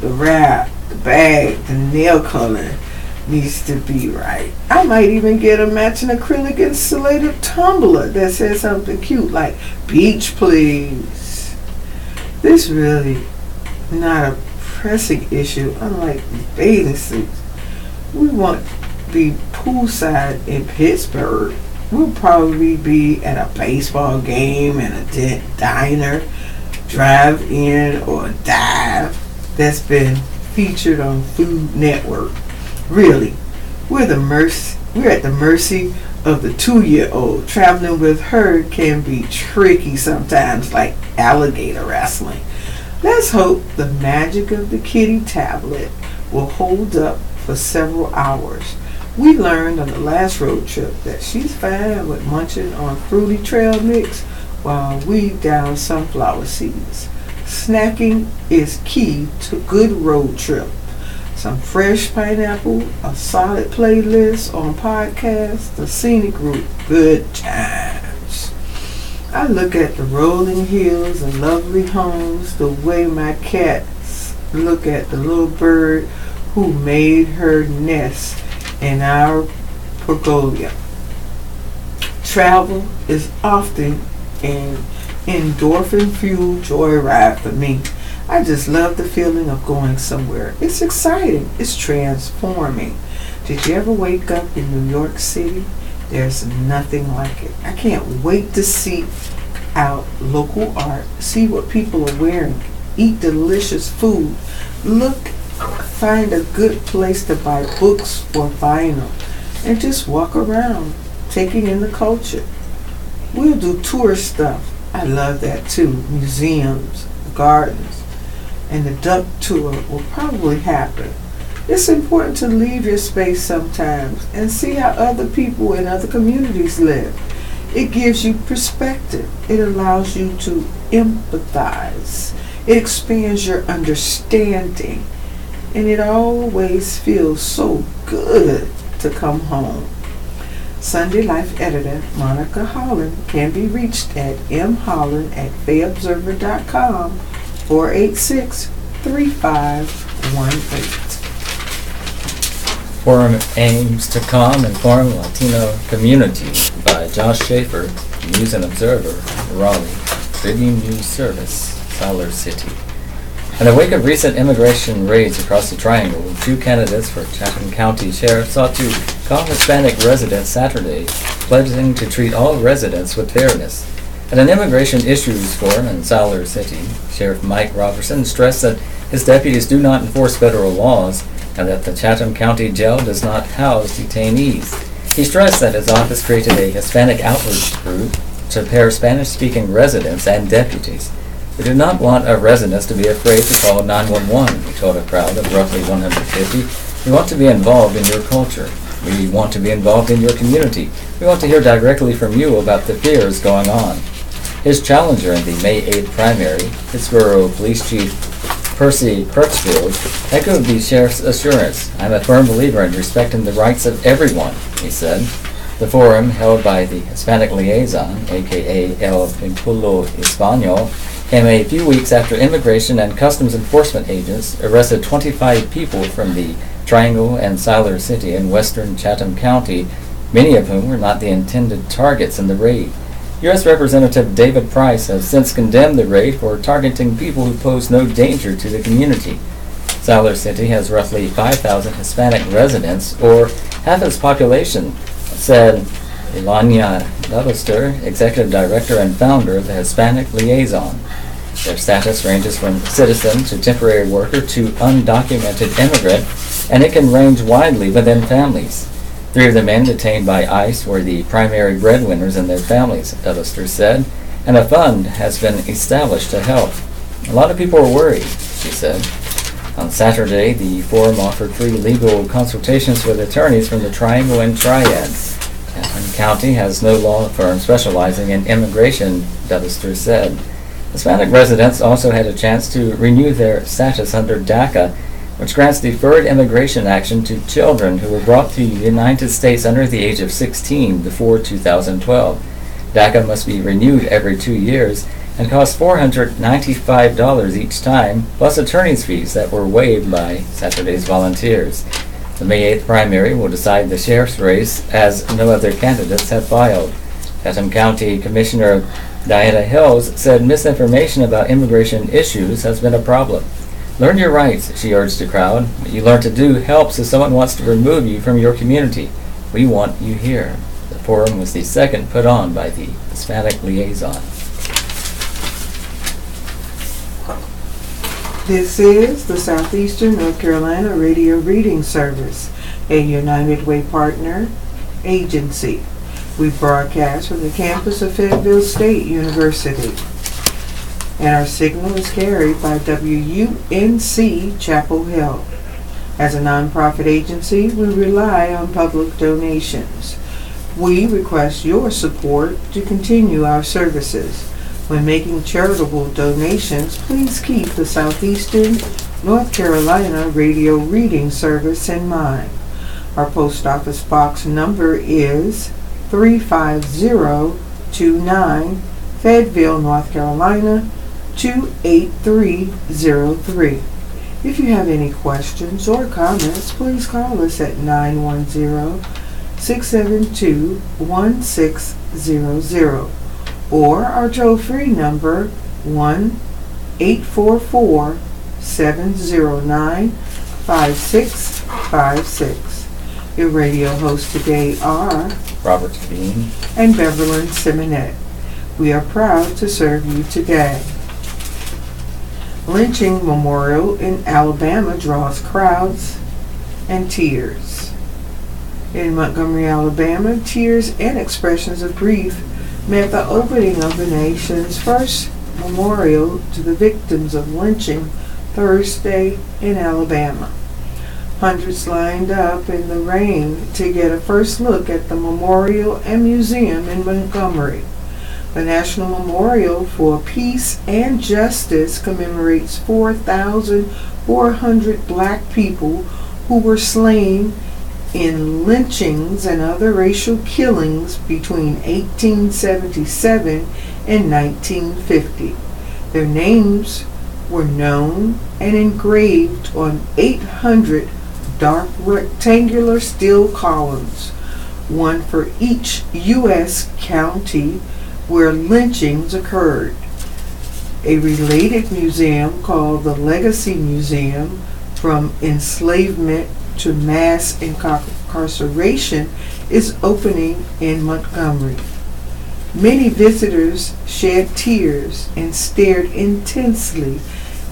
the wrap, the bag, the nail color needs to be right. I might even get a matching acrylic insulated tumbler that says something cute like "Beach please." This really not a pressing issue, unlike bathing suits. We won't be poolside in Pittsburgh. We'll probably be at a baseball game and a diner, drive-in, or dive that's been featured on Food Network. Really, we're at the mercy of the 2-year-old. Traveling with her can be tricky sometimes, like alligator wrestling. Let's hope the magic of the kitty tablet will hold up for several hours. We learned on the last road trip that she's fine with munching on fruity trail mix while we down sunflower seeds. Snacking is key to good road trip. Some fresh pineapple, a solid playlist on podcasts, the scenic route, good times. I look at the rolling hills and lovely homes the way my cats look at the little bird who made her nest in our pergola. Travel is often an endorphin-fueled joyride for me. I just love the feeling of going somewhere. It's exciting. It's transforming. Did you ever wake up in New York City? There's nothing like it. I can't wait to seek out local art, see what people are wearing, eat delicious food, find a good place to buy books or vinyl, and just walk around, taking in the culture. We'll do tour stuff. I love that too. Museums, gardens, and the duck tour will probably happen. It's important to leave your space sometimes and see how other people in other communities live. It gives you perspective. It allows you to empathize. It expands your understanding. And it always feels so good to come home. Sunday Life editor Monica Holland can be reached at mholland@fayobserver.com 486-3518. Forum aims to calm and form Latino community by Josh Schaefer, News and Observer, Raleigh, Tribune News Service, Siler City. In the wake of recent immigration raids across the Triangle, two candidates for Chatham County Sheriff sought to calm Hispanic residents Saturday, pledging to treat all residents with fairness. At an immigration issues forum in Siler City, Sheriff Mike Robertson stressed that his deputies do not enforce federal laws and that the Chatham County Jail does not house detainees. He stressed that his office created a Hispanic outreach group to pair Spanish-speaking residents and deputies. We do not want our residents to be afraid to call 911, he told a crowd of roughly 150. We want to be involved in your culture. We want to be involved in your community. We want to hear directly from you about the fears going on. His challenger in the May 8th primary, Pittsburgh Police Chief Percy Crutchfield, echoed the sheriff's assurance. I'm a firm believer in respecting the rights of everyone, he said. The forum, held by the Hispanic Liaison, a.k.a. El Vinculo Español, came a few weeks after immigration and customs enforcement agents arrested 25 people from the Triangle and Siler City in western Chatham County, many of whom were not the intended targets in the raid. U.S. Representative David Price has since condemned the raid for targeting people who pose no danger to the community. Siler City has roughly 5,000 Hispanic residents, or half its population, said Ilania Levester, Executive Director and Founder of the Hispanic Liaison. Their status ranges from citizen to temporary worker to undocumented immigrant, and it can range widely within families. 3 of the men detained by ICE were the primary breadwinners in their families, Levester said, and a fund has been established to help. A lot of people are worried, she said. On Saturday, the forum offered free legal consultations with attorneys from the Triangle and Triad. Chatham County has no law firm specializing in immigration, Levester said. Hispanic residents also had a chance to renew their status under DACA, which grants deferred immigration action to children who were brought to the United States under the age of 16 before 2012. DACA must be renewed every 2 years and costs $495 each time, plus attorney's fees that were waived by Saturday's volunteers. The May 8th primary will decide the sheriff's race, as no other candidates have filed. Chatham County Commissioner Diana Hills said misinformation about immigration issues has been a problem. Learn your rights, she urged the crowd. What you learn to do helps if someone wants to remove you from your community. We want you here. The forum was the second put on by the Hispanic Liaison. This is the Southeastern North Carolina Radio Reading Service, a United Way partner agency. We broadcast from the campus of Fayetteville State University, and our signal is carried by WUNC Chapel Hill. As a nonprofit agency, we rely on public donations. We request your support to continue our services. When making charitable donations, please keep the Southeastern North Carolina Radio Reading Service in mind. Our post office box number is 35029, Fayetteville, North Carolina 28303. If you have any questions or comments, please call us at 910-672-1600 or our toll-free number 1-888-866-3613. 844-709-5656. Your radio hosts today are Robert Bean and Beverlyn Simonette. We are proud to serve you today. Lynching memorial in Alabama draws crowds and tears. In Montgomery, Alabama, tears and expressions of grief met the opening of the nation's first memorial to the victims of lynching Thursday in Alabama. Hundreds lined up in the rain to get a first look at the memorial and museum in Montgomery. The National Memorial for Peace and Justice commemorates 4,400 black people who were slain in lynchings and other racial killings between 1877 and 1950. Their names were known and engraved on 800 dark rectangular steel columns, one for each U.S. county where lynchings occurred. A related museum called the Legacy Museum, From Enslavement to Mass Incarceration, is opening in Montgomery. Many visitors shed tears and stared intensely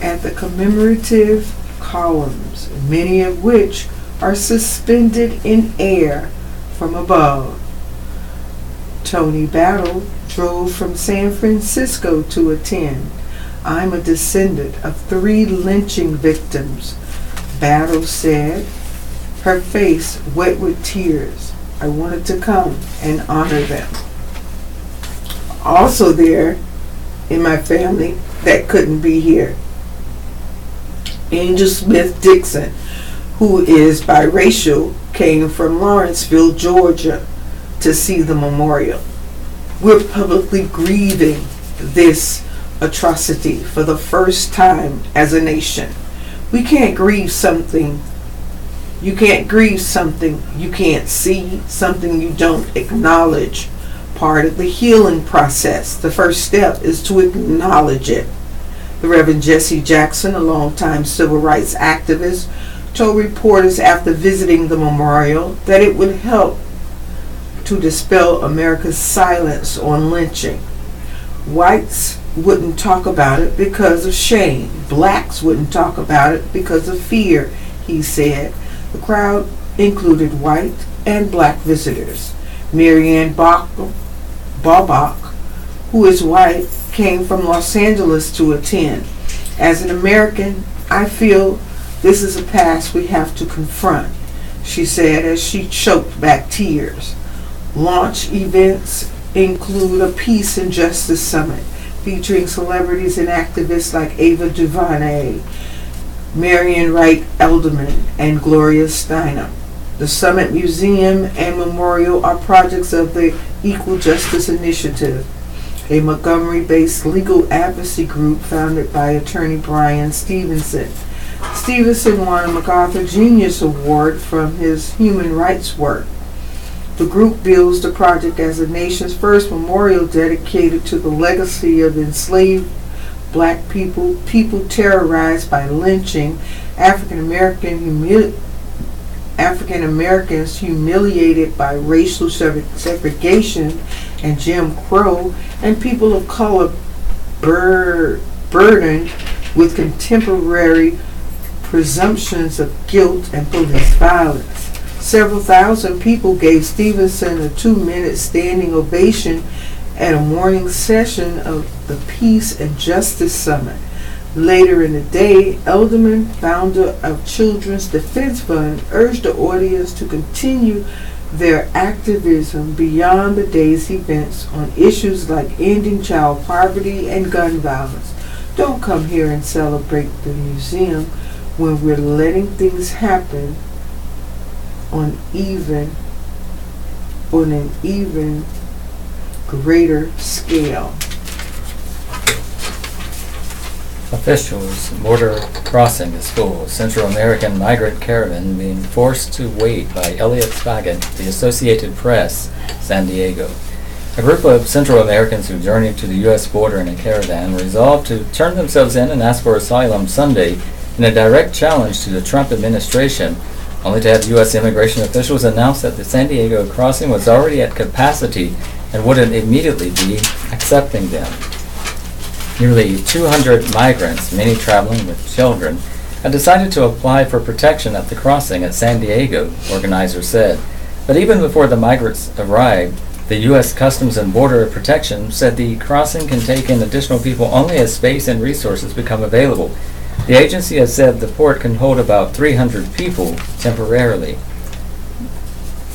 at the commemorative columns, many of which are suspended in air from above. Tony Battle drove from San Francisco to attend. I'm a descendant of 3 lynching victims, Battle said, her face wet with tears. I wanted to come and honor them. Also there in my family that couldn't be here, Angel Smith Dixon, who is biracial, came from Lawrenceville, Georgia, to see the memorial. We're publicly grieving this atrocity for the first time as a nation. We can't grieve something. You can't grieve something you can't see, something you don't acknowledge. Part of the healing process, the first step, is to acknowledge it. The Reverend Jesse Jackson, a longtime civil rights activist, told reporters after visiting the memorial that it would help to dispel America's silence on lynching. Whites wouldn't talk about it because of shame. Blacks wouldn't talk about it because of fear, he said. The crowd included white and black visitors. Marianne Bobach, who is white, came from Los Angeles to attend. As an American, I feel this is a past we have to confront, she said as she choked back tears. Launch events include a Peace and Justice Summit featuring celebrities and activists like Ava DuVernay, Marian Wright Edelman, and Gloria Steinem. The Summit Museum and Memorial are projects of the Equal Justice Initiative, a Montgomery-based legal advocacy group founded by attorney Brian Stevenson. Stevenson won a MacArthur Genius Award from his human rights work. The group bills the project as the nation's first memorial dedicated to the legacy of enslaved black people, people terrorized by lynching, African Americans humiliated by racial segregation and Jim Crow, and people of color burdened with contemporary presumptions of guilt and police violence. Several thousand people gave Stevenson a 2-minute standing ovation at a morning session of the Peace and Justice Summit. Later in the day, Edelman, founder of Children's Defense Fund, urged the audience to continue their activism beyond the day's events on issues like ending child poverty and gun violence. Don't come here and celebrate the museum when we're letting things happen on an even greater scale. officials border crossing the school. Central American migrant caravan being forced to wait by Elliot Spagat, the Associated Press, San Diego. A group of Central Americans who journeyed to the U.S. border in a caravan resolved to turn themselves in and ask for asylum Sunday in a direct challenge to the Trump administration, only to have U.S. immigration officials announce that the San Diego crossing was already at capacity and wouldn't immediately be accepting them. Nearly 200 migrants, many traveling with children, had decided to apply for protection at the crossing at San Diego, organizers said. But even before the migrants arrived, the U.S. Customs and Border Protection said the crossing can take in additional people only as space and resources become available. The agency has said the port can hold about 300 people temporarily.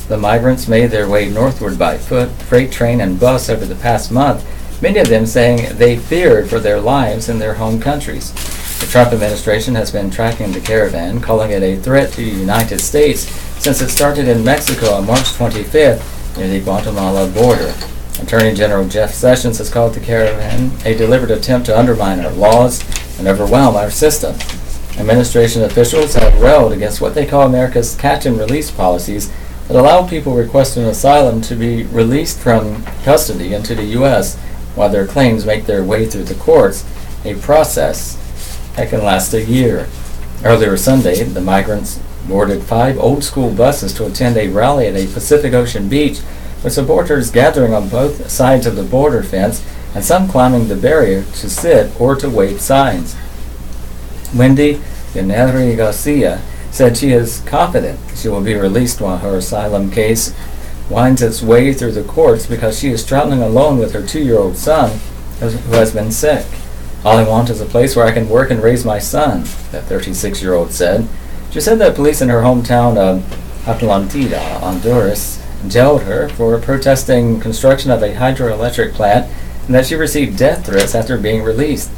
The migrants made their way northward by foot, freight train, and bus over the past month, many of them saying they feared for their lives in their home countries. The Trump administration has been tracking the caravan, calling it a threat to the United States since it started in Mexico on March 25th near the Guatemala border. Attorney General Jeff Sessions has called the caravan a deliberate attempt to undermine our laws and overwhelm our system. Administration officials have railed against what they call America's catch-and-release policies that allow people requesting asylum to be released from custody into the U.S. while their claims make their way through the courts, a process that can last a year. Earlier Sunday, the migrants boarded 5 old-school buses to attend a rally at a Pacific Ocean beach, with supporters gathering on both sides of the border fence and some climbing the barrier to sit or to wave signs. Wendy Yaneri Garcia said she is confident she will be released while her asylum case winds its way through the courts because she is traveling alone with her 2-year-old son who has been sick. "All I want is a place where I can work and raise my son," the 36-year-old said. She said that police in her hometown of Atlantida, Honduras, jailed her for protesting construction of a hydroelectric plant and that she received death threats after being released.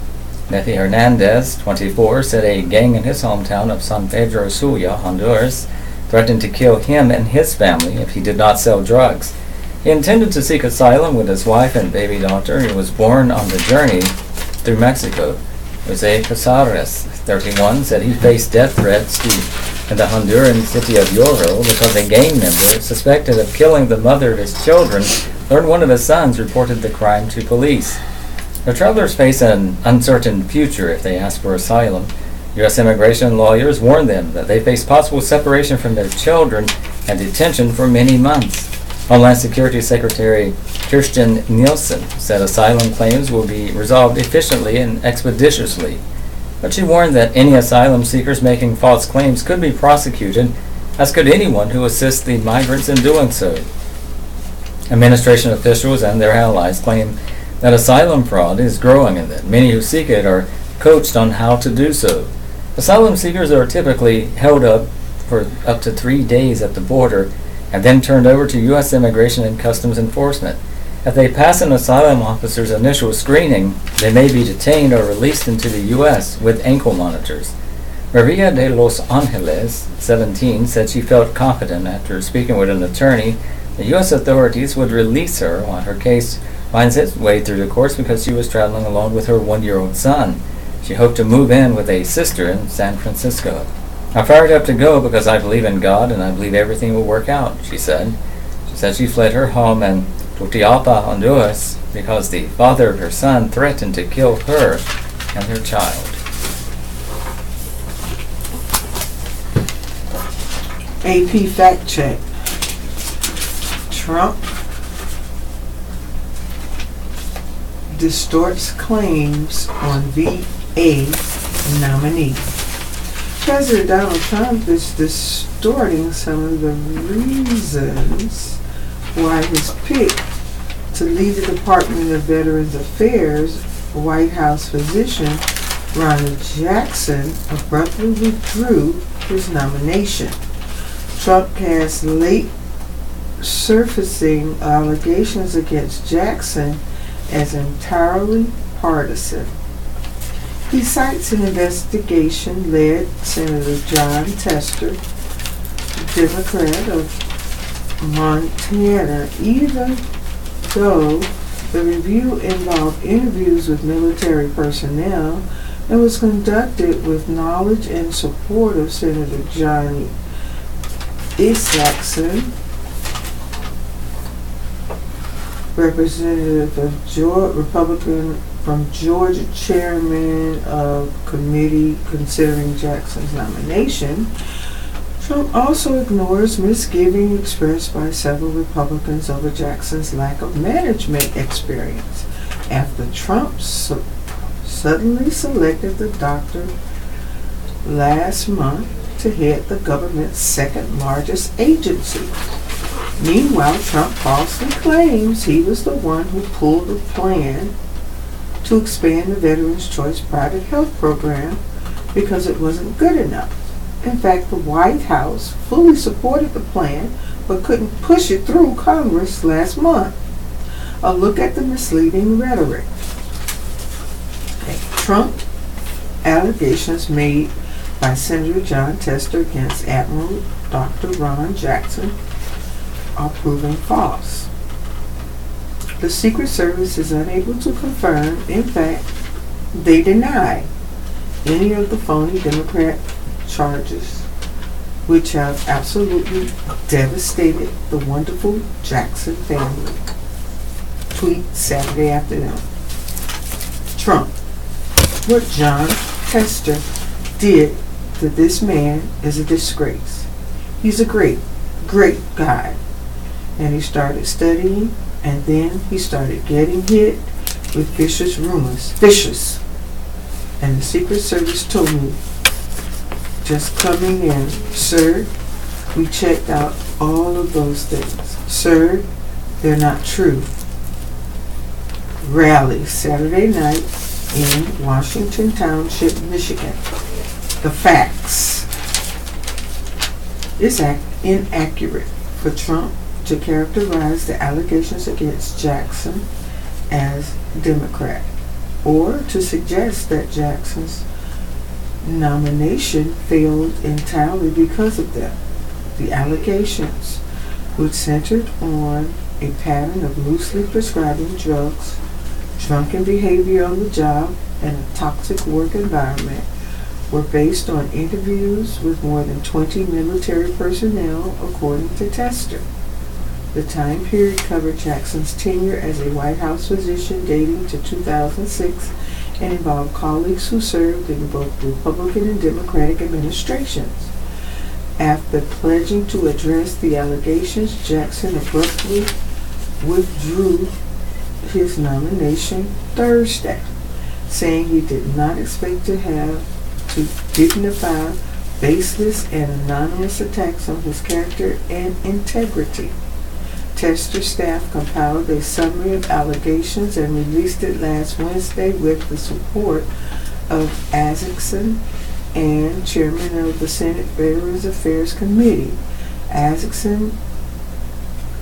Nefi Hernandez, 24, said a gang in his hometown of San Pedro Sula, Honduras, threatened to kill him and his family if he did not sell drugs. He intended to seek asylum with his wife and baby daughter. He was born on the journey through Mexico. Jose Casares, 31, said he faced death threats in the Honduran city of Yorro because a gang member suspected of killing the mother of his children learned one of his sons reported the crime to police. The travelers face an uncertain future if they ask for asylum. U.S. immigration lawyers warn them that they face possible separation from their children and detention for many months. Homeland Security Secretary Kirstjen Nielsen said asylum claims will be resolved efficiently and expeditiously, but she warned that any asylum seekers making false claims could be prosecuted, as could anyone who assists the migrants in doing so. Administration officials and their allies claim that asylum fraud is growing and that many who seek it are coached on how to do so. Asylum seekers are typically held up for up to 3 days at the border and then turned over to U.S. Immigration and Customs Enforcement. If they pass an asylum officer's initial screening, they may be detained or released into the U.S. with ankle monitors. Maria de los Angeles, 17, said she felt confident after speaking with an attorney that U.S. authorities would release her while her case finds its way through the courts because she was traveling alone with her 1-year-old son. She hoped to move in with a sister in San Francisco. "I'm fired up to go because I believe in God and I believe everything will work out," she said. She said she fled her home in Tutiapa, Honduras, because the father of her son threatened to kill her and their child. AP fact check. Trump distorts claims on VA nominee. President Donald Trump is distorting some of the reasons why his pick to lead the Department of Veterans Affairs, White House physician Ronald Jackson abruptly withdrew his nomination. Trump cast late surfacing allegations against Jackson as entirely partisan. He cites an investigation led Senator John Tester, Democrat of Montana, even though the review involved interviews with military personnel and was conducted with knowledge and support of Senator Johnny Isakson. Representative of Republican from Georgia, chairman of committee considering Jackson's nomination. Trump also ignores misgiving expressed by several Republicans over Jackson's lack of management experience after Trump suddenly selected the doctor last month to head the government's second largest agency. Meanwhile, Trump falsely claims he was the one who pulled the plan to expand the Veterans Choice private health program because it wasn't good enough. In fact, the White House fully supported the plan but couldn't push it through Congress last month. A look at the misleading rhetoric. Trump allegations made by Senator John Tester against Admiral Dr. Ron Jackson are proven false. The Secret Service is unable to confirm, in fact, they deny any of the phony Democrat charges, which have absolutely devastated the wonderful Jackson family. Tweet Saturday afternoon. Trump. What John Tester did to this man is a disgrace. He's a great guy. And he started studying, and then he started getting hit with vicious rumors. Vicious. And the Secret Service told me, just coming in, sir, we checked out all of those things. Sir, they're not true. Rally Saturday night in Washington Township, Michigan. The facts. It's inaccurate for Trump to characterize the allegations against Jackson as Democrat, or to suggest that Jackson's nomination failed entirely because of them. The allegations, which centered on a pattern of loosely prescribing drugs, drunken behavior on the job, and a toxic work environment, were based on interviews with more than 20 military personnel, according to Tester. The time period covered Jackson's tenure as a White House physician dating to 2006 and involved colleagues who served in both Republican and Democratic administrations. After pledging to address the allegations, Jackson abruptly withdrew his nomination Thursday, saying he did not expect to have to dignify baseless and anonymous attacks on his character and integrity. Tester staff compiled a summary of allegations and released it last Wednesday with the support of Isaacson and chairman of the Senate Veterans Affairs Committee. Isaacson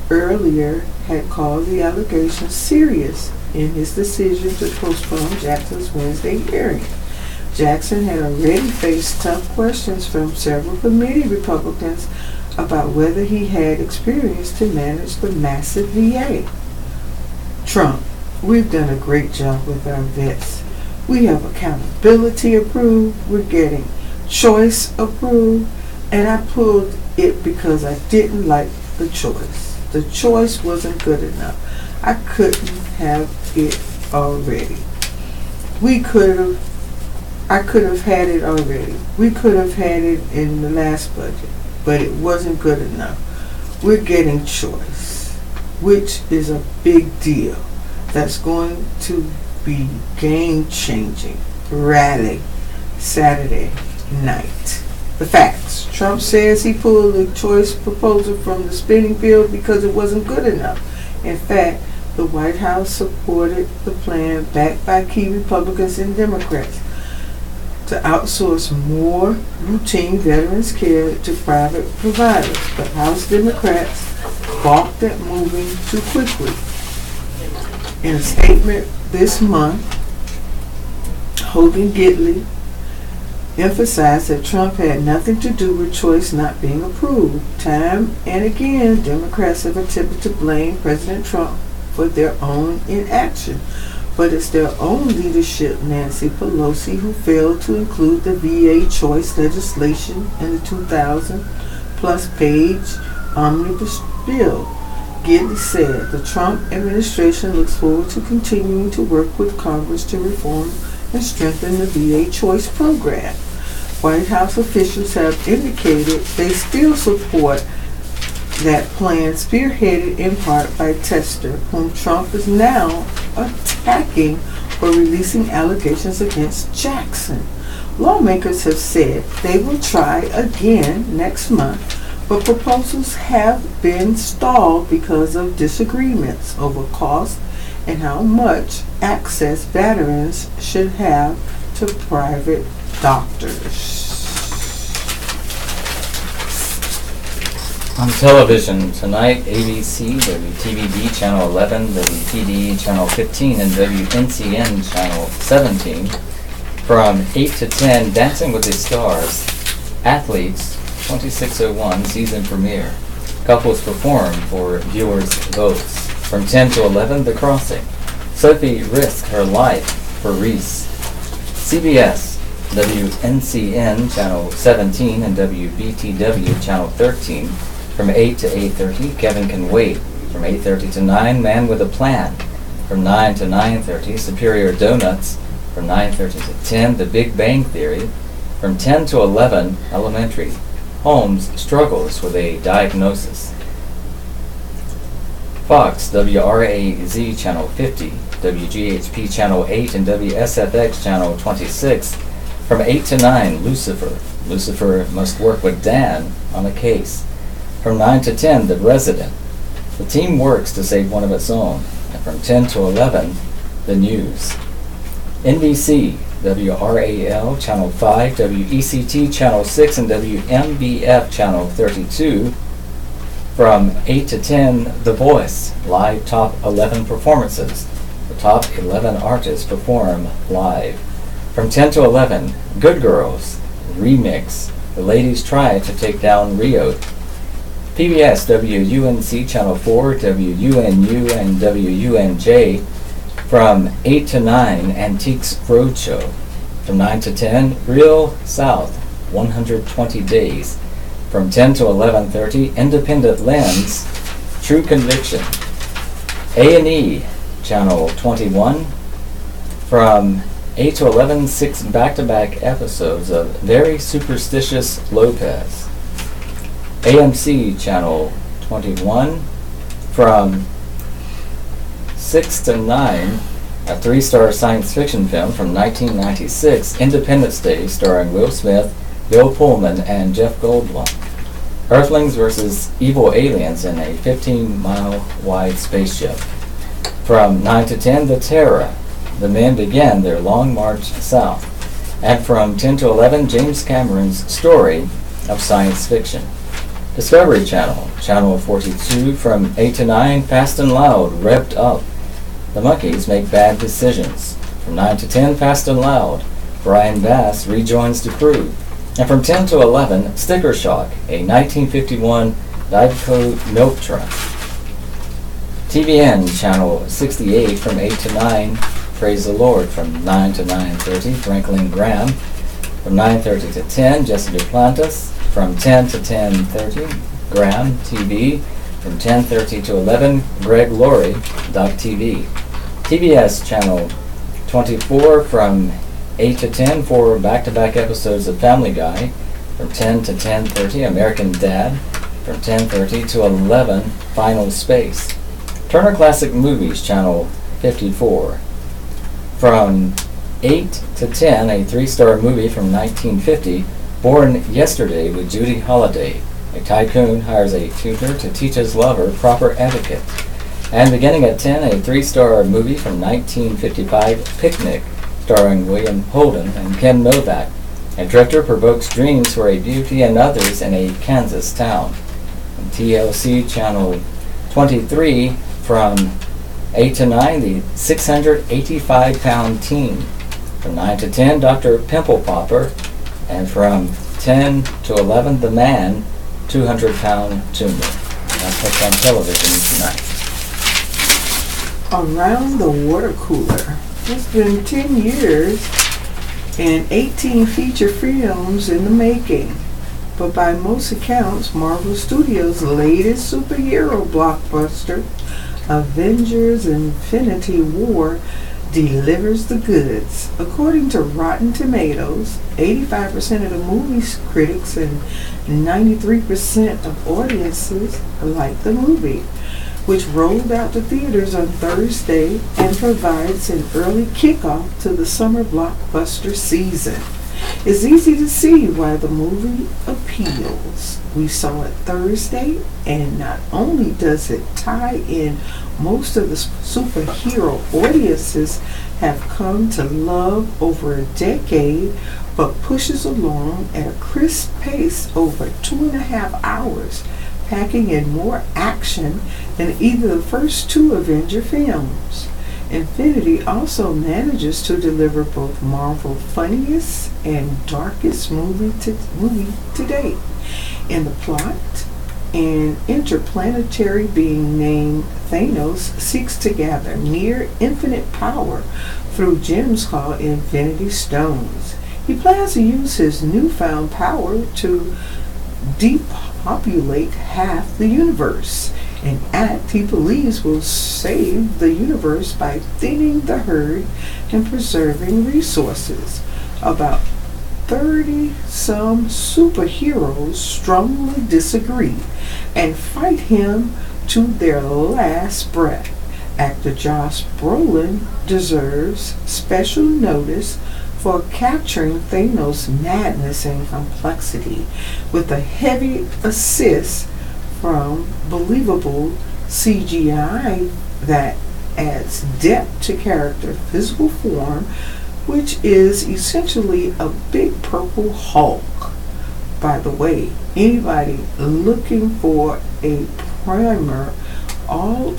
earlier had called the allegations serious in his decision to postpone Jackson's Wednesday hearing. Jackson had already faced tough questions from several committee Republicans about whether he had experience to manage the massive VA. Trump, we've done a great job with our vets. We have accountability approved, we're getting choice approved, and I pulled it because I didn't like the choice. The choice wasn't good enough. I couldn't have it already. I could have had it already. We could have had it in the last budget, but it wasn't good enough. We're getting choice, which is a big deal. That's going to be game-changing. Rally Saturday night. The facts. Trump says he pulled the choice proposal from the spinning field because it wasn't good enough. In fact, the White House supported the plan backed by key Republicans and Democrats to outsource more routine veterans care to private providers, but House Democrats balked at moving too quickly. In a statement this month, Hogan Gidley emphasized that Trump had nothing to do with choice not being approved. Time and again, Democrats have attempted to blame President Trump for their own inaction. But it's their own leadership, Nancy Pelosi, who failed to include the VA choice legislation in the 2,000-plus page omnibus bill. Gidley said the Trump administration looks forward to continuing to work with Congress to reform and strengthen the VA choice program. White House officials have indicated they still support that plan, spearheaded in part by Tester, whom Trump is now attacking for releasing allegations against Jackson. Lawmakers have said they will try again next month, but proposals have been stalled because of disagreements over cost and how much access veterans should have to private doctors. On television tonight, ABC, WTVD Channel 11, WTD Channel 15, and WNCN Channel 17. From 8 to 10, Dancing with the Stars, Athletes, 2601 season premiere. Couples perform for viewers' votes. From 10 to 11, The Crossing. Sophie risked her life for Reese. CBS, WNCN Channel 17 and WBTW Channel 13. From 8 to 8:30, Kevin Can Wait. From 8:30 to 9, Man with a Plan. From 9 to 9:30, Superior Donuts. From 9:30 to 10, The Big Bang Theory. From 10 to 11, Elementary. Holmes struggles with a diagnosis. Fox, WRAZ Channel 50, WGHP Channel 8, and WSFX Channel 26. From 8 to 9, Lucifer. Lucifer must work with Dan on a case. From 9 to 10, The Resident. The team works to save one of its own. And from 10 to 11, The News. NBC, WRAL Channel 5, WECT Channel 6, and WMBF Channel 32. From 8 to 10, The Voice, live top 11 performances. The top 11 artists perform live. From 10 to 11, Good Girls, remix. The ladies try to take down Rio. PBS, WUNC Channel 4, WUNU, and WUNJ. From 8 to 9, Antiques Roadshow. From 9 to 10, Real South, 120 Days. From 10 to 11:30, Independent Lens, True Conviction. A&E, Channel 21. From 8 to 11, 6 back-to-back episodes of Very Superstitious Lopez. AMC, Channel 21. From 6 to 9, a 3-star science fiction film from 1996, Independence Day, starring Will Smith, Bill Pullman, and Jeff Goldblum. Earthlings versus evil aliens in a 15-mile-wide spaceship. From 9 to 10, The Terror. The men begin their long march south. And from 10 to 11, James Cameron's story of science fiction. Discovery Channel, Channel 42. From 8 to 9, Fast and Loud, Revved Up. The Monkees Make Bad Decisions. From 9 to 10, Fast and Loud, Brian Bass rejoins the crew. And from 10 to 11, Sticker Shock, a 1951 Diveco milk truck. TVN, Channel 68. From 8 to 9, Praise the Lord. From 9 to 9:30, Franklin Graham. From 9:30 to 10, Jesse Duplantis. From 10 to 10:30, Graham TV. From 10:30 to 11, Greg Laurie, TV. TBS Channel 24. From 8 to 10, 4 back-to-back episodes of Family Guy. From 10 to 10:30, American Dad. From 10:30 to 11, Final Space. Turner Classic Movies, Channel 54. From 8 to 10, a 3-star movie from 1950, Born Yesterday with Judy Holliday. A tycoon hires a tutor to teach his lover proper etiquette. And beginning at 10, a 3-star movie from 1955, Picnic, starring William Holden and Ken Novak. A drifter provokes dreams for a beauty and others in a Kansas town. And TLC Channel 23. From 8 to 9, the 685-pound teen. From 9 to 10, Dr. Pimple Popper. And from 10 to 11, The Man, 200-pound tumor. That's what's on television tonight. Around the water cooler. It's been 10 years and 18 feature films in the making. but by most accounts, Marvel Studios' latest superhero blockbuster, Avengers Infinity War, delivers the goods. According to Rotten Tomatoes, 85% of the movie critics and 93% of audiences like the movie, which rolled out to theaters on Thursday and provides an early kickoff to the summer blockbuster season. It's easy to see why the movie appeals. We saw it Thursday, and not only does it tie in most of the superhero audiences have come to love over a decade, but pushes along at a crisp pace over 2.5 hours, packing in more action than either the first two Avenger films. Infinity also manages to deliver both Marvel's funniest and darkest movie to date. In the plot, an interplanetary being named Thanos seeks to gather near infinite power through gems called Infinity Stones. He plans to use his newfound power to depopulate half the universe, an act he believes will save the universe by thinning the herd and preserving resources. About 30-some superheroes strongly disagree and fight him to their last breath. Actor Josh Brolin deserves special notice for capturing Thanos' madness and complexity, with a heavy assist from believable CGI that adds depth to character physical form, which is essentially a big purple Hulk. By the way, anybody looking for a primer on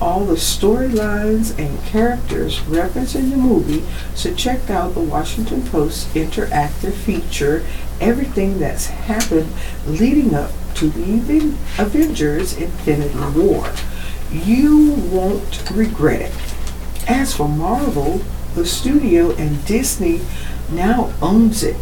all the storylines and characters referenced in the movie should check out the Washington Post interactive feature, everything that's happened leading up to the Avengers Infinity War. You won't regret it. As for Marvel, the studio and Disney now owns it,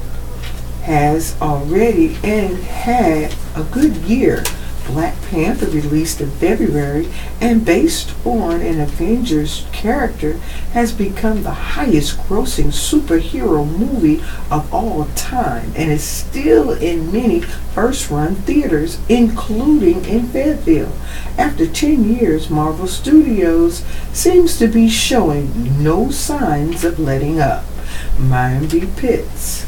has already and had a good year. Black Panther released in February and based on an Avengers character has become the highest grossing superhero movie of all time and is still in many first run theaters, including in Fayetteville. After 10 years, Marvel Studios seems to be showing no signs of letting up. Miami Pitts.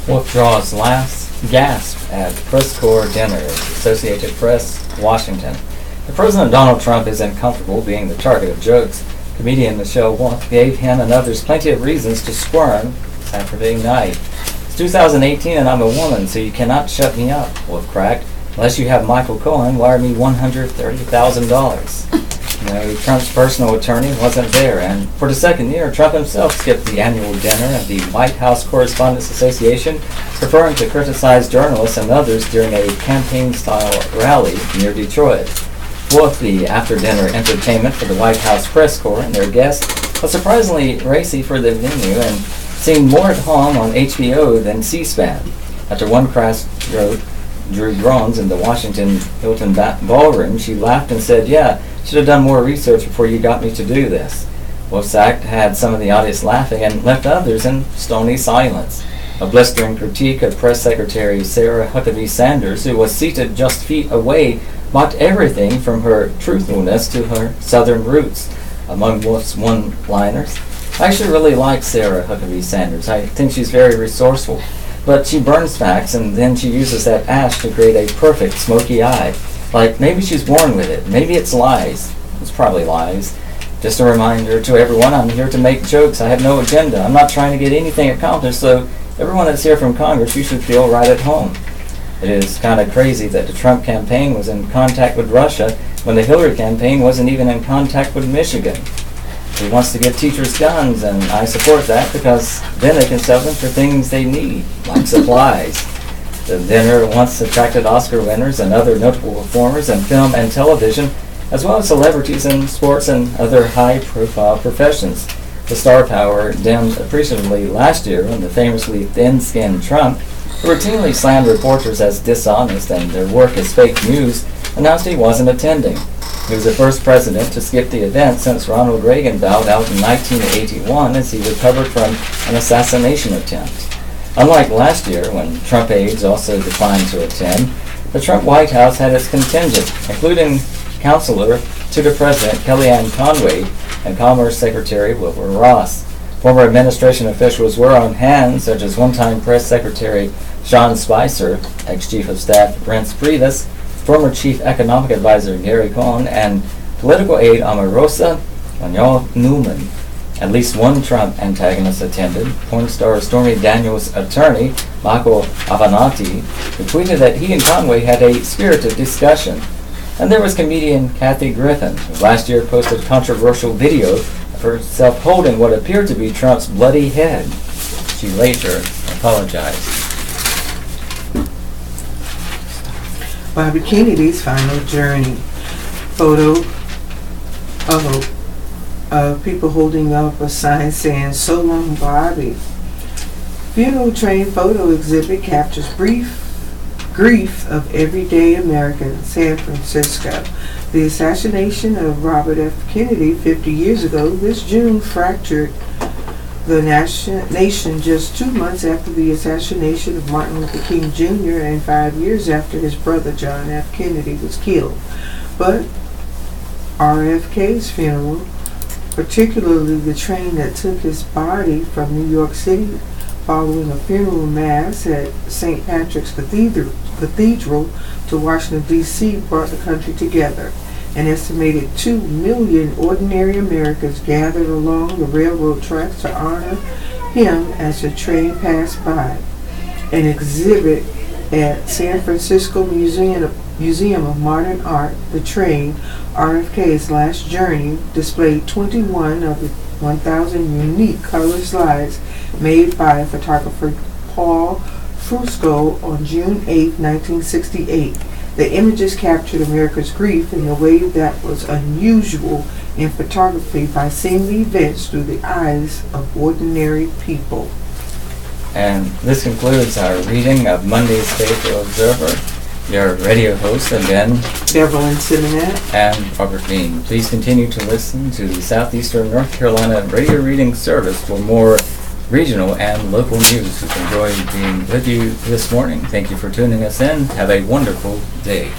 Wolf draws last gasp at press corps dinner, Associated Press, Washington. The President Donald Trump isn't comfortable being the target of jokes. Comedian Michelle Wolf gave him and others plenty of reasons to squirm Saturday night. It's 2018 and I'm a woman, so you cannot shut me up, Wolf cracked. Unless you have Michael Cohen wire me $130,000. No, Trump's personal attorney wasn't there, and for the second year, Trump himself skipped the annual dinner of the White House Correspondents Association, preferring to criticize journalists and others during a campaign-style rally near Detroit. Wolf, the after-dinner entertainment for the White House press corps and their guests, was surprisingly racy for the venue and seemed more at home on HBO than C-SPAN. After one crass joke drew groans in the Washington Hilton ballroom, she laughed and said, "Yeah, should have done more research before you got me to do this." Wolf's act had some of the audience laughing and left others in stony silence. A blistering critique of Press Secretary Sarah Huckabee Sanders, who was seated just feet away, mocked everything from her truthfulness to her Southern roots. Among Wolf's one-liners, "I actually really like Sarah Huckabee Sanders. I think she's very resourceful. But she burns facts and then she uses that ash to create a perfect smoky eye. Like, maybe she's born with it. Maybe it's lies." It's probably lies. Just a reminder to everyone, I'm here to make jokes. I have no agenda. I'm not trying to get anything accomplished, so everyone that's here from Congress, you should feel right at home. It is kind of crazy that the Trump campaign was in contact with Russia when the Hillary campaign wasn't even in contact with Michigan. He wants to give teachers guns, and I support that because then they can sell them for things they need, like supplies. The dinner once attracted Oscar winners and other notable performers in film and television, as well as celebrities in sports and other high-profile professions. The star power dimmed appreciably last year when the famously thin-skinned Trump, who routinely slammed reporters as dishonest and their work as fake news, announced he wasn't attending. He was the first president to skip the event since Ronald Reagan bowed out in 1981 as he recovered from an assassination attempt. Unlike last year, when Trump aides also declined to attend, the Trump White House had its contingent, including Counselor to the President Kellyanne Conway and Commerce Secretary Wilbur Ross. Former administration officials were on hand, such as one-time Press Secretary Sean Spicer, ex-Chief of Staff Reince Priebus, former Chief Economic Advisor Gary Cohn, and political aide Omarosa Newman. At least one Trump antagonist attended. Porn star Stormy Daniels' attorney, Michael Avenatti, who tweeted that he and Conway had a spirited discussion. And there was comedian Kathy Griffin, who last year posted a controversial video of herself holding what appeared to be Trump's bloody head. She later apologized. Bobby Kennedy's final journey. Photo of people holding up a sign saying, "So long, Bobby." Funeral train photo exhibit captures grief of everyday Americans, San Francisco. The assassination of Robert F. Kennedy 50 years ago this June fractured the nation just 2 months after the assassination of Martin Luther King Jr. and 5 years after his brother John F. Kennedy was killed. But RFK's funeral, particularly the train that took his body from New York City following a funeral mass at St. Patrick's Cathedral to Washington, D.C., brought the country together. An estimated 2 million ordinary Americans gathered along the railroad tracks to honor him as the train passed by. An exhibit at San Francisco Museum of Modern Art, The Train, RFK's Last Journey, displayed 21 of the 1,000 unique color slides made by photographer Paul Fusco on June 8, 1968. The images captured America's grief in a way that was unusual in photography by seeing the events through the eyes of ordinary people. And this concludes our reading of Monday's Fayetteville Observer. Your radio hosts have been Beverly Simonette and Robert Bean. Please continue to listen to the Southeastern North Carolina Radio Reading Service for more regional and local news. We've enjoyed being with you this morning. Thank you for tuning us in. Have a wonderful day.